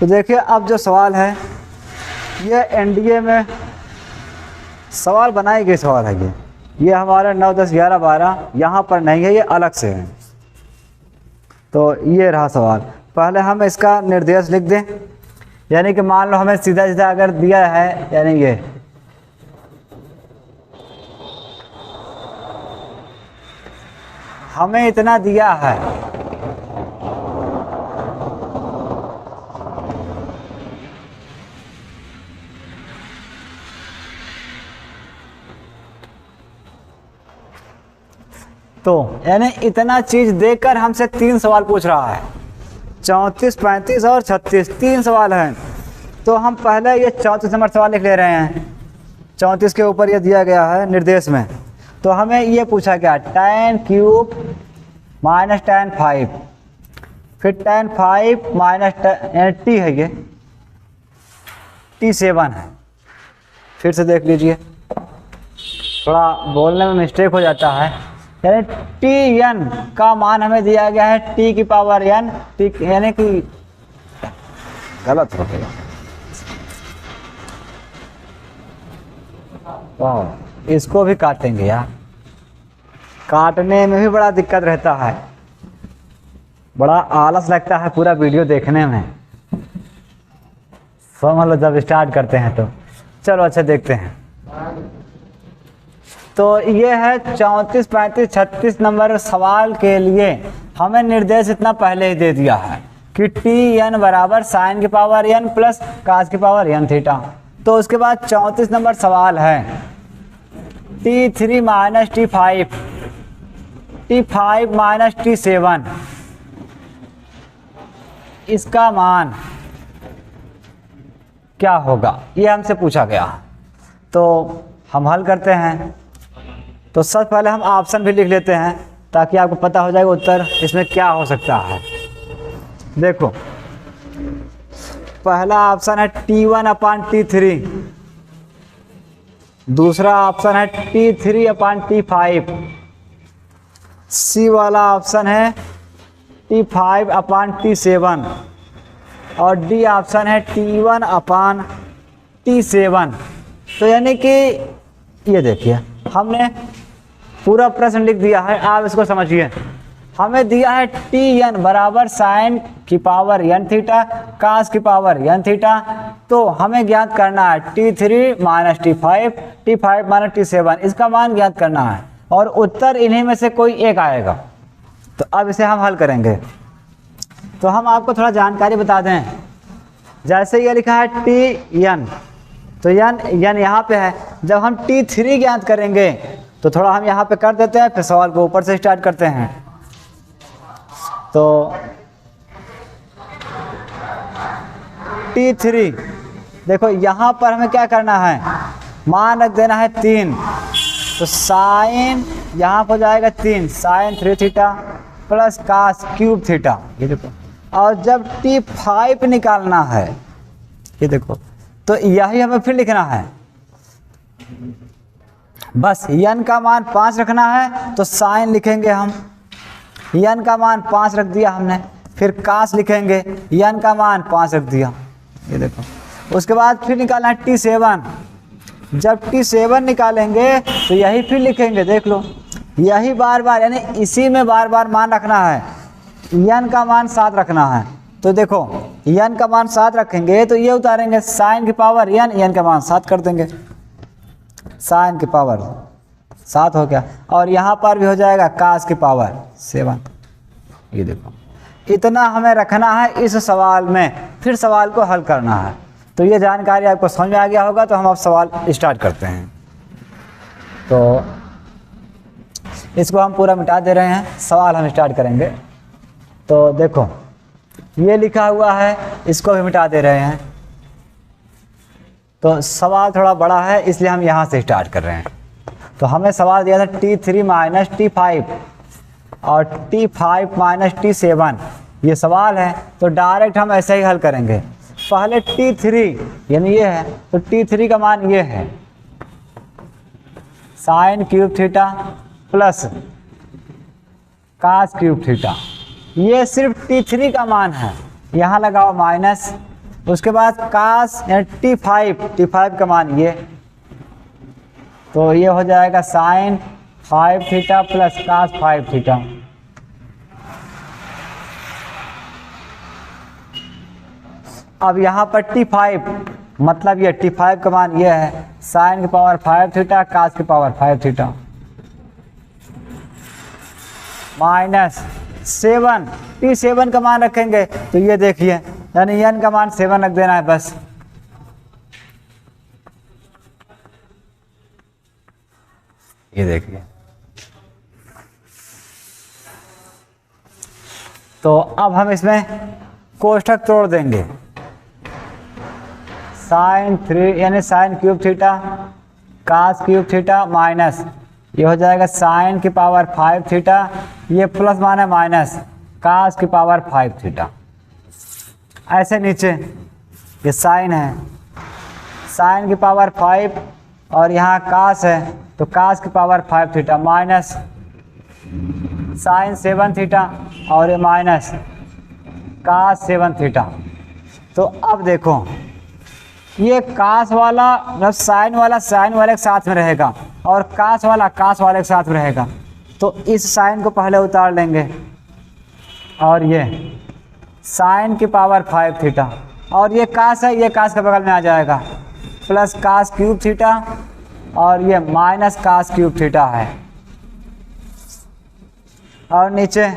तो देखिए अब जो सवाल है ये एनडीए में सवाल बनाए गए सवाल है, ये हमारे 9, 10, 11, 12 यहाँ पर नहीं है, ये अलग से है। तो ये रहा सवाल, पहले हम इसका निर्देश लिख दें, यानी कि मान लो हमें सीधा सीधा अगर दिया है, यानी ये हमें इतना दिया है, तो यानी इतना चीज देकर हमसे 3 सवाल पूछ रहा है, 34, 35 और 36, 3 सवाल हैं। तो हम पहले ये 34 नंबर सवाल लिख ले रहे हैं, 34 के ऊपर ये दिया गया है निर्देश में। तो हमें ये पूछा गया tan³ माइनस tan5, फिर tan5 माइनस t है, ये t7 है। फिर से देख लीजिए, थोड़ा बोलने में मिस्टेक हो जाता है, यानी tn का मान हमें दिया गया है t⁴n, यानी कि गलत हो गया, वाह इसको भी काटेंगे यार, काटने में भी बड़ा दिक्कत रहता है, बड़ा आलस लगता है पूरा वीडियो देखने में, समझ लो जब स्टार्ट करते हैं तो। चलो अच्छा देखते हैं। तो ये है 34, 35, 36 नंबर सवाल के लिए हमें निर्देश इतना पहले ही दे दिया है कि tn बराबर sin⁴n प्लस cos⁴n थीटा। तो उसके बाद 34 नंबर सवाल है t3 minus t5, t5 minus t7, इसका मान क्या होगा, ये हमसे पूछा गया। तो हम हल करते हैं। तो सबसे पहले हम ऑप्शन भी लिख लेते हैं ताकि आपको पता हो जाएगा उत्तर इसमें क्या हो सकता है। देखो पहला ऑप्शन है t1/t3, दूसरा ऑप्शन है t3/t5, सी वाला ऑप्शन है t5/t7 और डी ऑप्शन है t1/t7। तो यानी कि ये देखिए हमने पूरा प्रश्न लिख दिया है, आप इसको समझिए। हमें दिया है tn बराबर sin⁴n थीटा cos⁴n थीटा, तो हमें ज्ञात करना है t3 minus t5, t5 minus t7, इसका मान ज्ञात करना है और उत्तर इन्हीं में से कोई एक आएगा। तो अब इसे हम हल करेंगे। तो हम आपको थोड़ा जानकारी बता दें जैसे ये लिखा है टी एन, तो एन यहाँ पे है। जब हम T3 ज्ञात करेंगे तो थोड़ा हम यहाँ पे कर देते हैं, फिर सवाल को ऊपर से स्टार्ट करते हैं। तो T3 देखो यहाँ पर हमें क्या करना है, मान रख देना है 3, तो साइन यहाँ पर हो जाएगा 3 sine 3 theta plus cos cube theta, ये देखो। और जब T5 निकालना है, ये देखो, तो यही हमें फिर लिखना है, बस n का मान 5 रखना है तो साइन लिखेंगे हम, n का मान 5 रख दिया हमने, फिर कास लिखेंगे, n का मान 5 रख दिया, ये देखो। उसके बाद फिर निकालना है T7, जब T7 निकालेंगे तो यही फिर लिखेंगे, देख लो, यही बार बार, यानी इसी में बार बार मान रखना है, n का मान 7 रखना है। तो देखो n का मान 7 रखेंगे तो ये उतारेंगे साइन की पावर n का मान 7 कर देंगे, साइन की पावर 7 हो गया, और यहाँ पर भी हो जाएगा कास की पावर 7, ये देखो। इतना हमें रखना है इस सवाल में, फिर सवाल को हल करना है। तो ये जानकारी आपको समझ में आ गया होगा, तो हम अब सवाल स्टार्ट करते हैं। तो इसको हम पूरा मिटा दे रहे हैं, सवाल हम स्टार्ट करेंगे। तो देखो ये लिखा हुआ है, इसको भी मिटा दे रहे हैं। तो सवाल थोड़ा बड़ा है इसलिए हम यहाँ से स्टार्ट कर रहे हैं। तो हमें सवाल दिया था T3 माइनस T5 और T5 माइनस T7, ये सवाल है। तो डायरेक्ट हम ऐसे ही हल करेंगे। पहले T3 यानी ये है, तो T3 का मान ये है sine cube theta plus cos cube theta, ये सिर्फ T3 का मान है, यहाँ लगाओ माइनस। उसके बाद कास यानी T5 का मान ये, तो ये हो जाएगा sine 5 theta plus cos 5 theta. अब यहाँ पर T5 मतलब ये T5 का मान ये है साइन की पावर 5 थीटा कास की पावर 5 थीटा माइनस 7, T7 का मान रखेंगे तो ये देखिए, यानी n का मान 7 रख देना है बस। ये देखिए, तो अब हम इसमें कोष्ठक तोड़ देंगे। साइन 3 यानी sine cube theta cos cube theta minus, ये हो जाएगा साइन की पावर 5 थीटा, ये प्लस मान है माइनस कास की पावर 5 थीटा। ऐसे नीचे ये साइन है, साइन की पावर 5 और यहाँ कास है, तो कास की power 5 theta minus sine 7 theta और ये माइनस कास 7 थीटा। तो अब देखो ये कास वाला मतलब साइन वाला के साथ में रहेगा और कास वाला के साथ में रहेगा, तो इस साइन को पहले उतार लेंगे और ये साइन की पावर 5 थीटा, और ये कास है, ये कास के बगल में आ जाएगा प्लस कास क्यूब थीटा और ये माइनस कास क्यूब थीटा है। और नीचे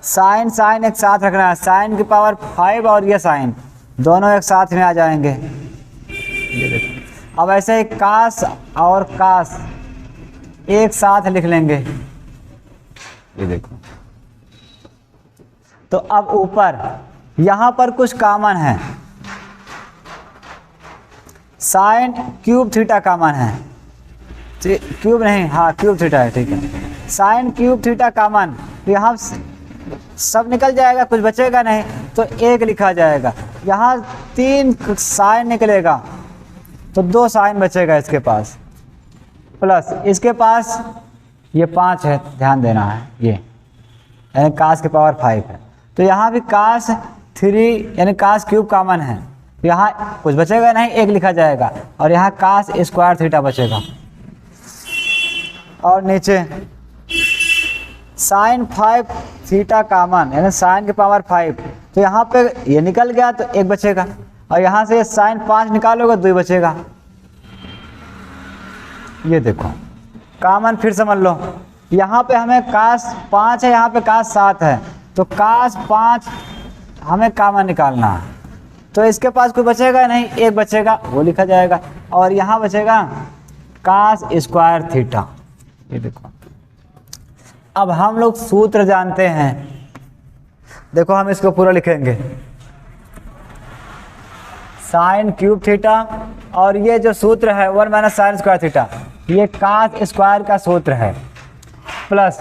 साइन एक साथ रखना है, साइन की पावर 5 और ये साइन दोनों एक साथ में आ जाएंगे, ये देखो। अब ऐसे ही कास और कास एक साथ लिख लेंगे, ये देखो। तो अब ऊपर यहाँ पर कुछ कॉमन है, साइन क्यूब थीटा कॉमन है, क्यूब नहीं, हाँ क्यूब थीटा है, ठीक है। साइन क्यूब थीटा कॉमन, तो यहाँ सब निकल जाएगा, कुछ बचेगा नहीं, तो 1 लिखा जाएगा। यहाँ 3 साइन निकलेगा तो 2 साइन बचेगा इसके पास, प्लस इसके पास ये 5 है, ध्यान देना है, ये यानी कास की पावर 5 है। तो यहाँ भी कास 3 यानी कास क्यूब कॉमन है, यहाँ कुछ बचेगा नहीं, 1 लिखा जाएगा, और यहाँ कास स्क्वायर थीटा बचेगा। और नीचे साइन 5 थीटा कॉमन यानी साइन की पावर 5, तो यहाँ पे ये निकल गया तो 1 बचेगा, और यहाँ से साइन 5 निकालोगे 2 बचेगा। ये देखो कॉमन फिर समझ लो, यहाँ पे हमें कास 5 है, यहाँ पे कास 7 है, तो कास 5 हमें कॉमन निकालना है, तो इसके पास कोई बचेगा नहीं, एक बचेगा वो लिखा जाएगा, और यहाँ बचेगा कास स्क्वायर थीटा। ये देखो, अब हम लोग सूत्र जानते हैं, देखो हम इसको पूरा लिखेंगे, साइन क्यूब थीटा, और ये जो सूत्र है 1 माइनस साइन स्क्वायर थीटा, ये कास स्क्वायर का सूत्र है, प्लस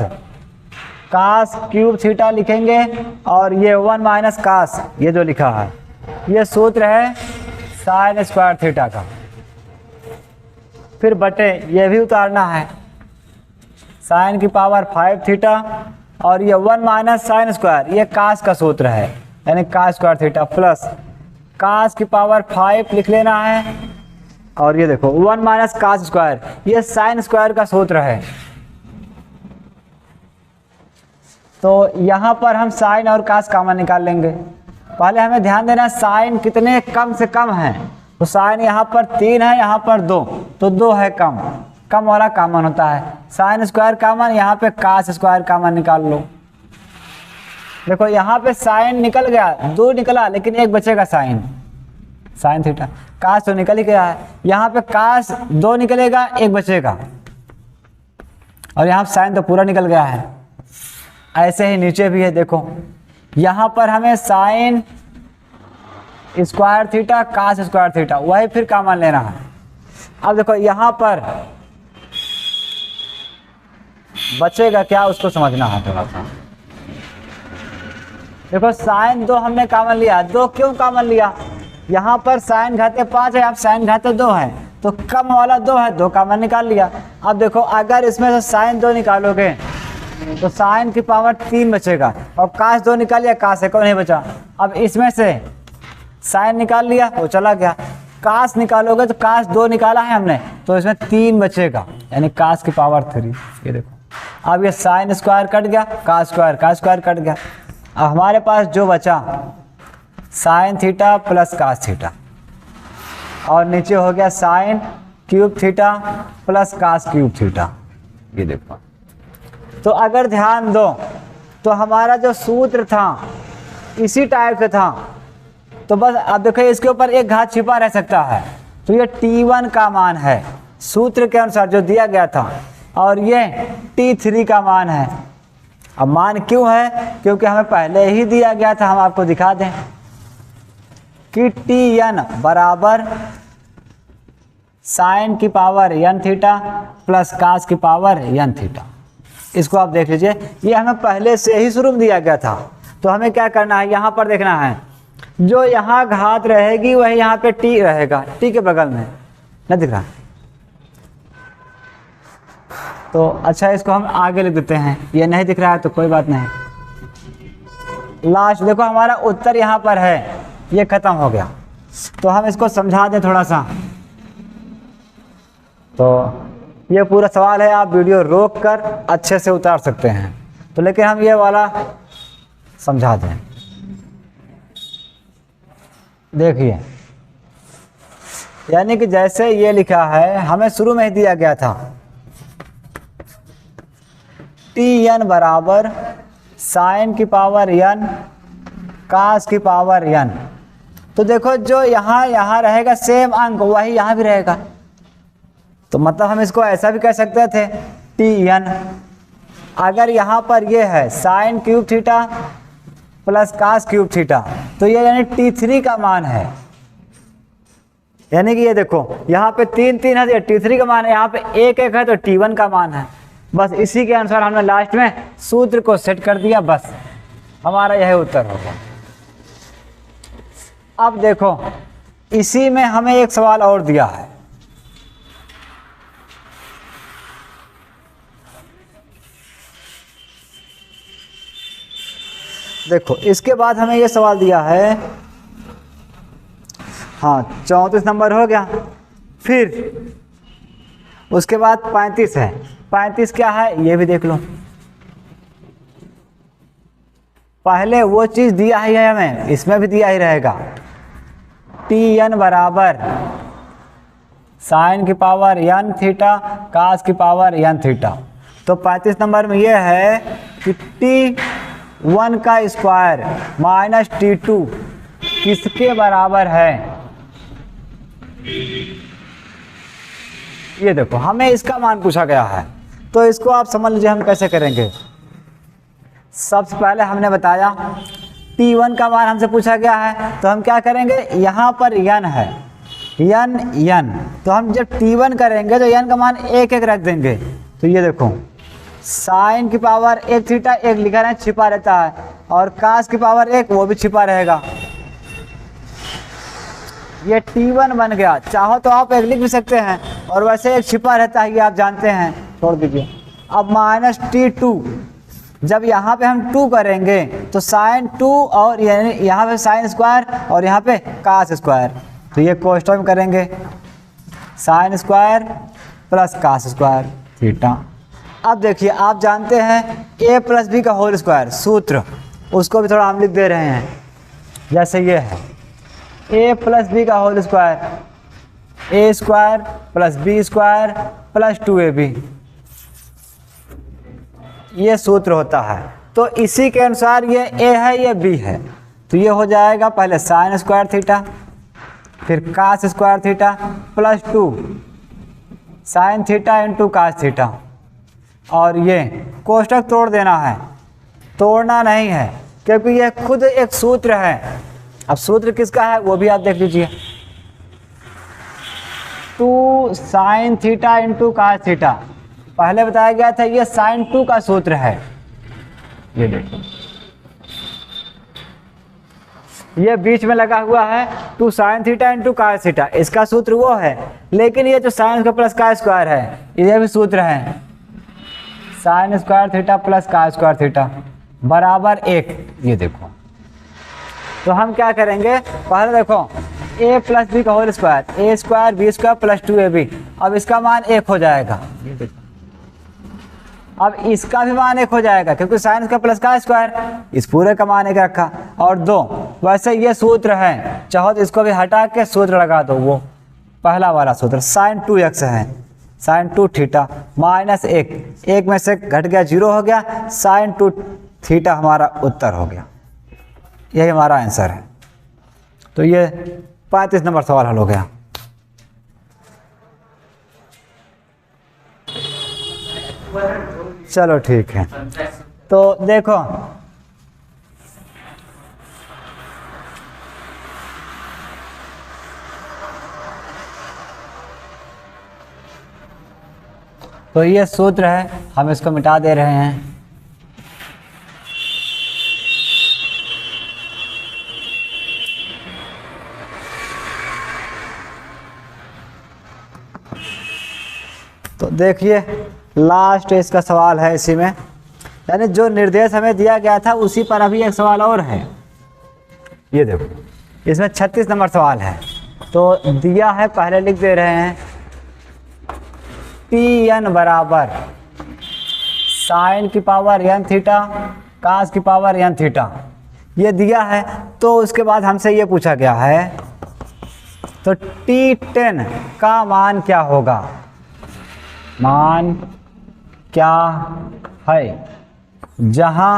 कास क्यूब थीटा लिखेंगे, और ये 1 माइनस कास, ये जो लिखा है ये सूत्र है साइन स्क्वायर थीटा का। फिर बटे ये भी उतारना है, साइन की पावर 5 थीटा, और ये 1 माइनस साइन स्क्वायर, ये कास का सूत्र है, यानी cos square theta, plus cos की पावर 5 लिख लेना है, और ये देखो 1 माइनस कास स्क्वायर, ये साइन स्क्वायर का सूत्र है। तो यहाँ पर हम साइन और कास कॉमन निकाल लेंगे। पहले हमें ध्यान देना साइन कितने कम से कम हैं, तो साइन यहाँ पर 3 है, यहाँ पर 2, तो 2 है कम, कम वाला कॉमन होता है। साइन स्क्वायर कॉमन, यहाँ पे कास स्क्वायर कॉमन निकाल लो। देखो यहाँ पे साइन निकल गया, 2 निकला, लेकिन एक बचेगा साइन, साइन थीटा। कास तो निकल ही गया है, यहाँ पे कास 2 निकलेगा, एक बचेगा, और यहाँ साइन तो पूरा निकल गया है। ऐसे ही नीचे भी है, देखो यहाँ पर हमें sine square theta cos square theta, वही फिर कॉमन लेना है। अब देखो यहाँ पर बचेगा क्या, उसको समझना है थोड़ा सा। देखो साइन 2 हमने कॉमन लिया, 2 क्यों कॉमन लिया, यहाँ पर साइन घाते 5 है, अब साइन घाते 2 है, तो कम वाला 2 है, 2 कॉमन निकाल लिया। अब देखो अगर इसमें से साइन 2 निकालोगे तो साइन की पावर 3 बचेगा, और कास 2 निकाल लिया, कास 1 नहीं बचा। अब इसमें से साइन निकाल लिया, वो चला गया, कास निकालोगे तो कास 2 निकाला है हमने, तो इसमें 3 बचेगा, यानी कास की पावर 3। ये देखो अब ये साइन स्क्वायर कट गया, कास स्क्वायर कट गया। अब हमारे पास जो बचा sine theta plus cos theta, और नीचे हो गया sine cube theta plus cos cube theta. ये देखो, तो अगर ध्यान दो तो हमारा जो सूत्र था इसी टाइप से था, तो बस अब देखो इसके ऊपर एक घात छिपा रह सकता है, तो ये T1 का मान है सूत्र के अनुसार जो दिया गया था, और ये T3 का मान है। अब मान क्यों है, क्योंकि हमें पहले ही दिया गया था, हम आपको दिखा दें कि Tn बराबर साइन की power n theta plus cos की पावर n थीटा। इसको आप देख लीजिए, ये हमें पहले से ही शुरू में दिया गया था। तो हमें क्या करना है, यहाँ पर देखना है, जो यहाँ घात रहेगी वही यहाँ पे t रहेगा, t के बगल में नहीं दिख रहा, तो अच्छा इसको हम आगे लिख देते हैं, ये नहीं दिख रहा है तो कोई बात नहीं। लास्ट देखो हमारा उत्तर यहाँ पर है, ये खत्म हो गया। तो हम इसको समझा दें थोड़ा सा, तो ये पूरा सवाल है, आप वीडियो रोक कर अच्छे से उतार सकते हैं, तो लेकिन हम ये वाला समझा दें। देखिए, यानी कि जैसे ये लिखा है, हमें शुरू में ही दिया गया था Tn बराबर साइन की पावर n कास की पावर n। तो देखो जो यहाँ रहेगा सेम अंक वही यहाँ भी रहेगा, तो मतलब हम इसको ऐसा भी कह सकते थे Tn। अगर यहाँ पर ये है sine cube theta plus cos cube theta, तो ये यानी T3 का मान है। यानी कि ये देखो यहाँ पे 3 3 है, तो T3 का मान है, यहाँ पे 1 1 है तो T1 का मान है। बस इसी के अनुसार हमने लास्ट में सूत्र को सेट कर दिया, बस हमारा यह उत्तर होगा। अब देखो इसी में हमें एक सवाल और दिया है, देखो इसके बाद हमें ये सवाल दिया है, हाँ 34 नंबर हो गया, फिर उसके बाद 35 है। 35 क्या है ये भी देख लो, पहले वो चीज़ दिया ही है हमें, इसमें भी दिया ही रहेगा। Tn बराबर साइन की पावर n थीटा कास की पावर n थीटा। तो 35 नंबर में ये है कि T1 का स्क्वायर माइनस T2 किसके बराबर है। ये देखो हमें इसका मान पूछा गया है, तो इसको आप समझ लीजिए हम कैसे करेंगे। सबसे पहले हमने बताया T1 का मान हमसे पूछा गया है, तो हम क्या करेंगे, यहाँ पर n है, n, तो हम जब T1 करेंगे तो n का मान एक एक रख देंगे। तो ये देखो साइन की पावर एक थीटा एक लिखा है, छिपा रहता है, और कास की पावर एक वो भी छिपा रहेगा। ये T1 बन गया। चाहो तो आप एक लिख भी सकते हैं, और वैसे एक छिपा रहता है, ये आप जानते हैं, छोड़ दीजिए। अब माइनस T2, जब यहाँ पे हम 2 करेंगे तो साइन 2 और यहाँ पे साइन स्क्वायर और यहाँ पे कास स्क्वायर, तो ये कोष्टक में करेंगे sine square plus cos square theta. अब देखिए आप जानते हैं a प्लस बी का होल स्क्वायर सूत्र, उसको भी थोड़ा हम लिख दे रहे हैं। जैसे ये है a प्लस बी का whole square, a square plus B square plus 2ab, ये सूत्र होता है। तो इसी के अनुसार ये a है ये b है, तो ये हो जाएगा पहले साइन स्क्वायर थीटा फिर cos square theta plus 2 sine theta into cos theta, और ये कोष्टक तोड़ देना है, तोड़ना नहीं है क्योंकि ये खुद एक सूत्र है। अब सूत्र किसका है वो भी आप देख लीजिए, 2 sine theta into cos theta, पहले बताया गया था ये साइन 2 का सूत्र है। ये देखो ये बीच में लगा हुआ है 2 sine theta into cos theta, इसका सूत्र वो है, लेकिन ये जो साइन का प्लस का स्क्वायर है ये भी सूत्र है, साइन स्क्वायर थीटा प्लस का स्क्वायर थीटा बराबर 1। ये देखो तो हम क्या करेंगे, पहले देखो a प्लस बी का whole square, a square B square plus 2ab, अब इसका मान 1 हो जाएगा। ये देखो अब इसका भी मान 1 हो जाएगा क्योंकि साइन का प्लस का स्क्वायर, इस पूरे का मान 1 रखा, और 2 वैसे ये सूत्र है, चाहो तो इसको भी हटा के सूत्र लगा दो, वो पहला वाला सूत्र साइन 2x है, साइन 2 थीटा माइनस 1 में से घट गया 0 हो गया, साइन 2 थीटा हमारा उत्तर हो गया, यही हमारा आंसर है। तो ये 35 नंबर सवाल हल हो गया। चलो ठीक है, तो देखो तो ये सूत्र है, हम इसको मिटा दे रहे हैं। तो देखिए लास्ट इसका सवाल है इसी में, यानी जो निर्देश हमें दिया गया था उसी पर अभी एक सवाल और है। ये देखो इसमें 36 नंबर सवाल है, तो दिया है पहले लिख दे रहे हैं Tn बराबर साइन की पावर n थीटा कास की पावर n थीटा, ये दिया है। तो उसके बाद हमसे ये पूछा गया है तो T10 का मान क्या होगा, मान क्या है जहां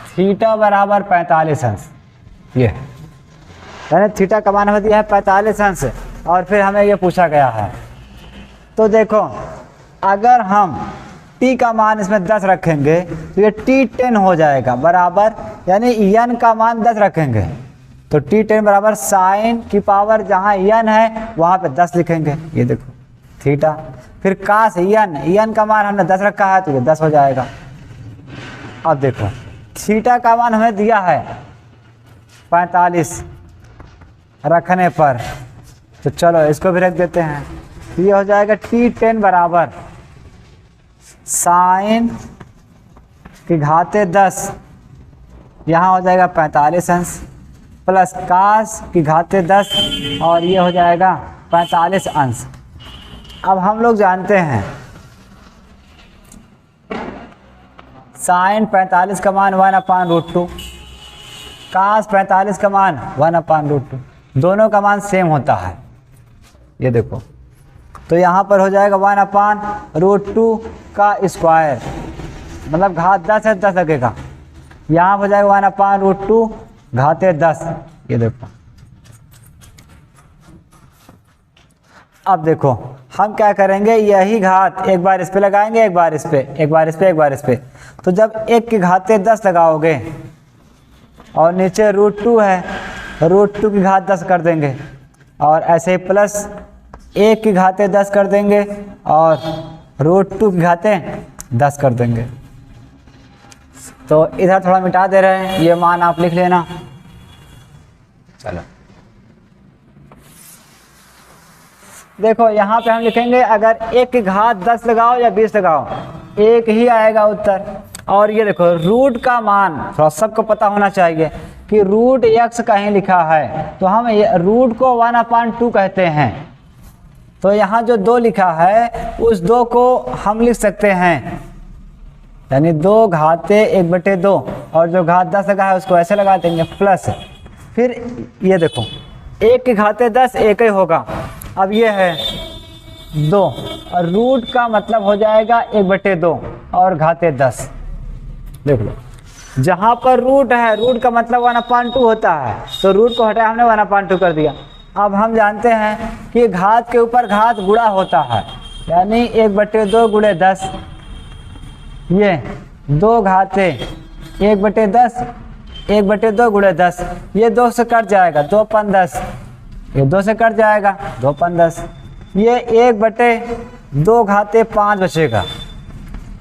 थीटा बराबर 45 अंश, ये यानी थीटा का मान हमें दिया है 45 अंश, और फिर हमें ये पूछा गया है। तो देखो अगर हम t का मान इसमें 10 रखेंगे तो ये T10 हो जाएगा बराबर, यानी n का मान 10 रखेंगे तो T10 बराबर साइन की पावर जहाँ n है वहाँ पे 10 लिखेंगे। ये देखो थीटा, फिर कास n का मान हमने 10 रखा है तो ये 10 हो जाएगा। अब देखो थीटा का मान हमें दिया है 45 रखने पर, तो चलो इसको भी रख देते हैं, तो ये हो जाएगा T10 बराबर साइन की घाते 10, यहाँ हो जाएगा 45 अंश प्लस कास की घाते 10, और ये हो जाएगा 45 अंश। अब हम लोग जानते हैं साइन 45 का मान 1/√2, कास 45 का मान 1/√2, दोनों का मान सेम होता है। ये देखो तो यहाँ पर हो जाएगा 1/√2 का स्क्वायर, मतलब घात 10 है 10 लगेगा, यहाँ हो जाएगा 1/√2 घाते 10, ये देखो। अब देखो हम क्या करेंगे, यही घात एक बार इस पे लगाएंगे, एक बार इस पे, एक बार इस पे, एक बार इस पे। तो जब 1 की घाते 10 लगाओगे और नीचे √2 है, √2 की घात 10 कर देंगे, और ऐसे ही प्लस 1 की घाते 10 कर देंगे और √2 की घाते 10 कर देंगे। तो इधर थोड़ा मिटा दे रहे हैं, ये मान आप लिख लेना। चलो देखो यहाँ पे हम लिखेंगे, अगर 1 की घात 10 लगाओ या 20 लगाओ, एक ही आएगा उत्तर। और ये देखो रूट का मान थोड़ा सबको पता होना चाहिए कि रूट x कहीं लिखा है तो हम रूट को 1/2 कहते हैं। तो यहाँ जो 2 लिखा है उस 2 को हम लिख सकते हैं, यानी 2 घाते 1/2, और जो घात 10 लगा है उसको ऐसे लगा देंगे प्लस। फिर ये देखो 1 की घाते 10 एक ही होगा, अब ये है 2 और रूट का मतलब हो जाएगा 1/2 और घाते 10। देख लो जहाँ पर रूट है, रूट का मतलब 1/2 होता है, तो रूट को हटाया हमने 1/2 कर दिया। अब हम जानते हैं कि घात के ऊपर घात गुणा होता है, यानी 1/2 गुणे 10, ये 2 घाते 1/10, 1/2 गुणे 10, ये 2 से कट जाएगा, 2 5 10, ये 2 से कट जाएगा, 2 5 10, ये 1/2 घाते 5 बचेगा,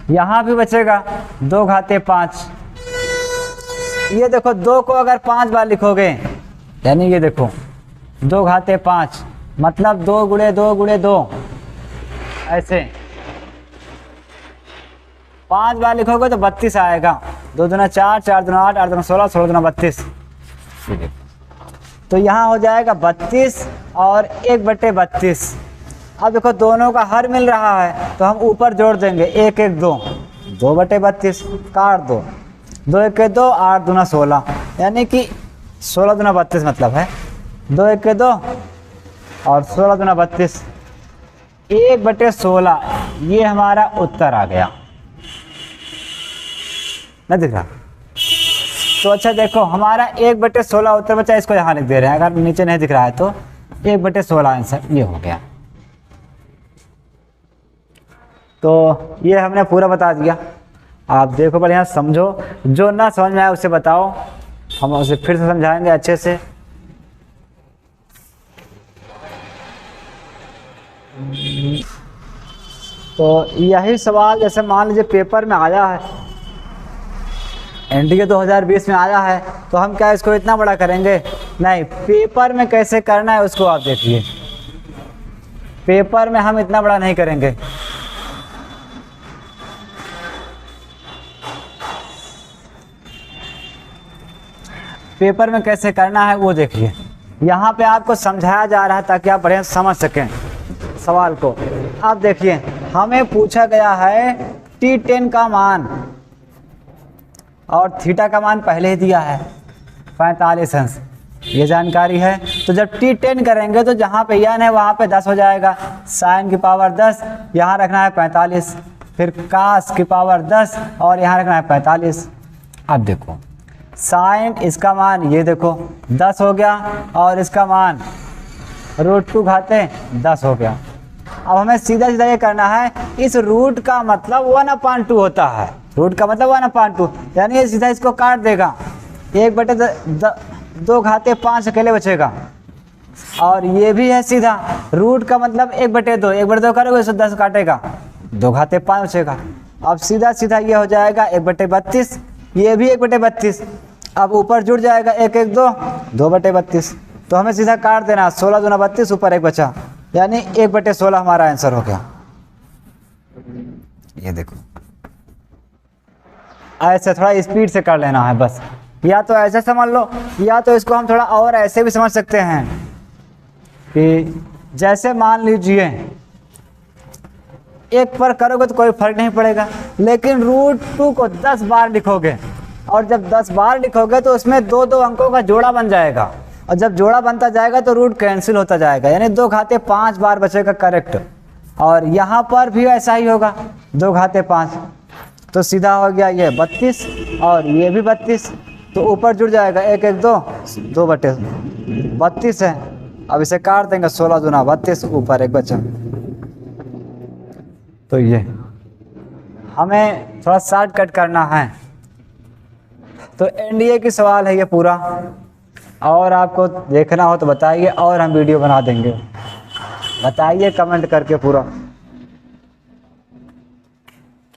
यहाँ भी बचेगा 2 घाते 5। ये देखो 2 को अगर 5 बार लिखोगे, यानी ये देखो 2 घाते 5 मतलब 2 गुणे 2 गुणे 2, ऐसे 5 बार लिखोगे तो 32 आएगा। 2 दूना 4, 4 दूना 8, 8 दूना 16, 16 दूना 32। तो यहाँ हो जाएगा 32 और 1/32। अब देखो दोनों का हर मिल रहा है तो हम ऊपर जोड़ देंगे, 1 1 2, 2/32 काट दो, 2 1 2, 8 दूना 16, यानी कि 16 दूना 32 मतलब है 2 1 2 और 16 दूना 32, 1/16। ये हमारा उत्तर आ गया, नहीं दिख रहा? तो अच्छा देखो हमारा 1/16 उत्तर बचा, इसको यहाँ लिख दे रहे हैं, अगर नीचे नहीं दिख रहा है तो 1/16 आंसर ये हो गया। तो ये हमने पूरा बता दिया। आप देखो बढ़िया समझो, जो ना समझ में आए उसे बताओ, हम उसे फिर से समझाएंगे अच्छे से। तो यही सवाल जैसे मान लीजिए पेपर में आया है, एनडीए 2020 में आया है, तो हम क्या इसको इतना बड़ा करेंगे? नहीं, पेपर में कैसे करना है उसको आप देखिए। पेपर में हम इतना बड़ा नहीं करेंगे। पेपर में कैसे करना है वो देखिए। यहाँ पे आपको समझाया जा रहा है ताकि आप बढ़िया समझ सकें सवाल को। अब देखिए हमें पूछा गया है T10 का मान और थीटा का मान पहले ही दिया है 45 अंश, ये जानकारी है। तो जब T10 करेंगे तो जहाँ पे n है वहाँ पे 10 हो जाएगा, sin की पावर 10, यहाँ रखना है 45, फिर cos की पावर 10 और यहाँ रखना है 45। अब देखो sin इसका मान ये देखो 10 हो गया और इसका मान √2 घाते 10 हो गया। अब हमें सीधा सीधा ये करना है, इस रूट का मतलब 1/2 होता है, रूट का मतलब 1/2, यानी ये सीधा इसको काट देगा, 1/2 घाते 5 अकेले बचेगा। और ये भी है सीधा, रूट का मतलब 1/2, 1/2 करोगे तो 10 काटेगा, 2 घाते 5 बचेगा। अब सीधा सीधा ये हो जाएगा 1/32, ये भी 1/32। अब ऊपर जुड़ जाएगा 1 1 2, 2/32। तो हमें सीधा काट देना, 16 दूना 32, ऊपर 1 बचा, यानी 1/16 हमारा आंसर हो गया। ये देखो ऐसे थोड़ा स्पीड से कर लेना है बस, या तो ऐसे समझ लो या तो इसको हम थोड़ा और ऐसे भी समझ सकते हैं कि जैसे मान लीजिए 1 पर करोगे तो कोई फर्क नहीं पड़ेगा, लेकिन √2 को 10 बार लिखोगे और जब 10 बार लिखोगे तो उसमें 2 अंकों का जोड़ा बन जाएगा, और जब जोड़ा बनता जाएगा तो रूट कैंसिल होता जाएगा, यानी 2 घाते 5 बार बचेगा करेक्ट। और यहाँ पर भी ऐसा ही होगा, 2 घाते 5, तो सीधा हो गया ये 32 और ये भी 32, तो ऊपर जुड़ जाएगा 1 1 2 2/32 है। अब इसे काट देंगे, 16 दूना 32, ऊपर 1 बचा। तो ये हमें थोड़ा शॉर्टकट करना है। तो एनडीए की सवाल है ये पूरा, और आपको देखना हो तो बताइए और हम वीडियो बना देंगे। बताइए कमेंट करके पूरा।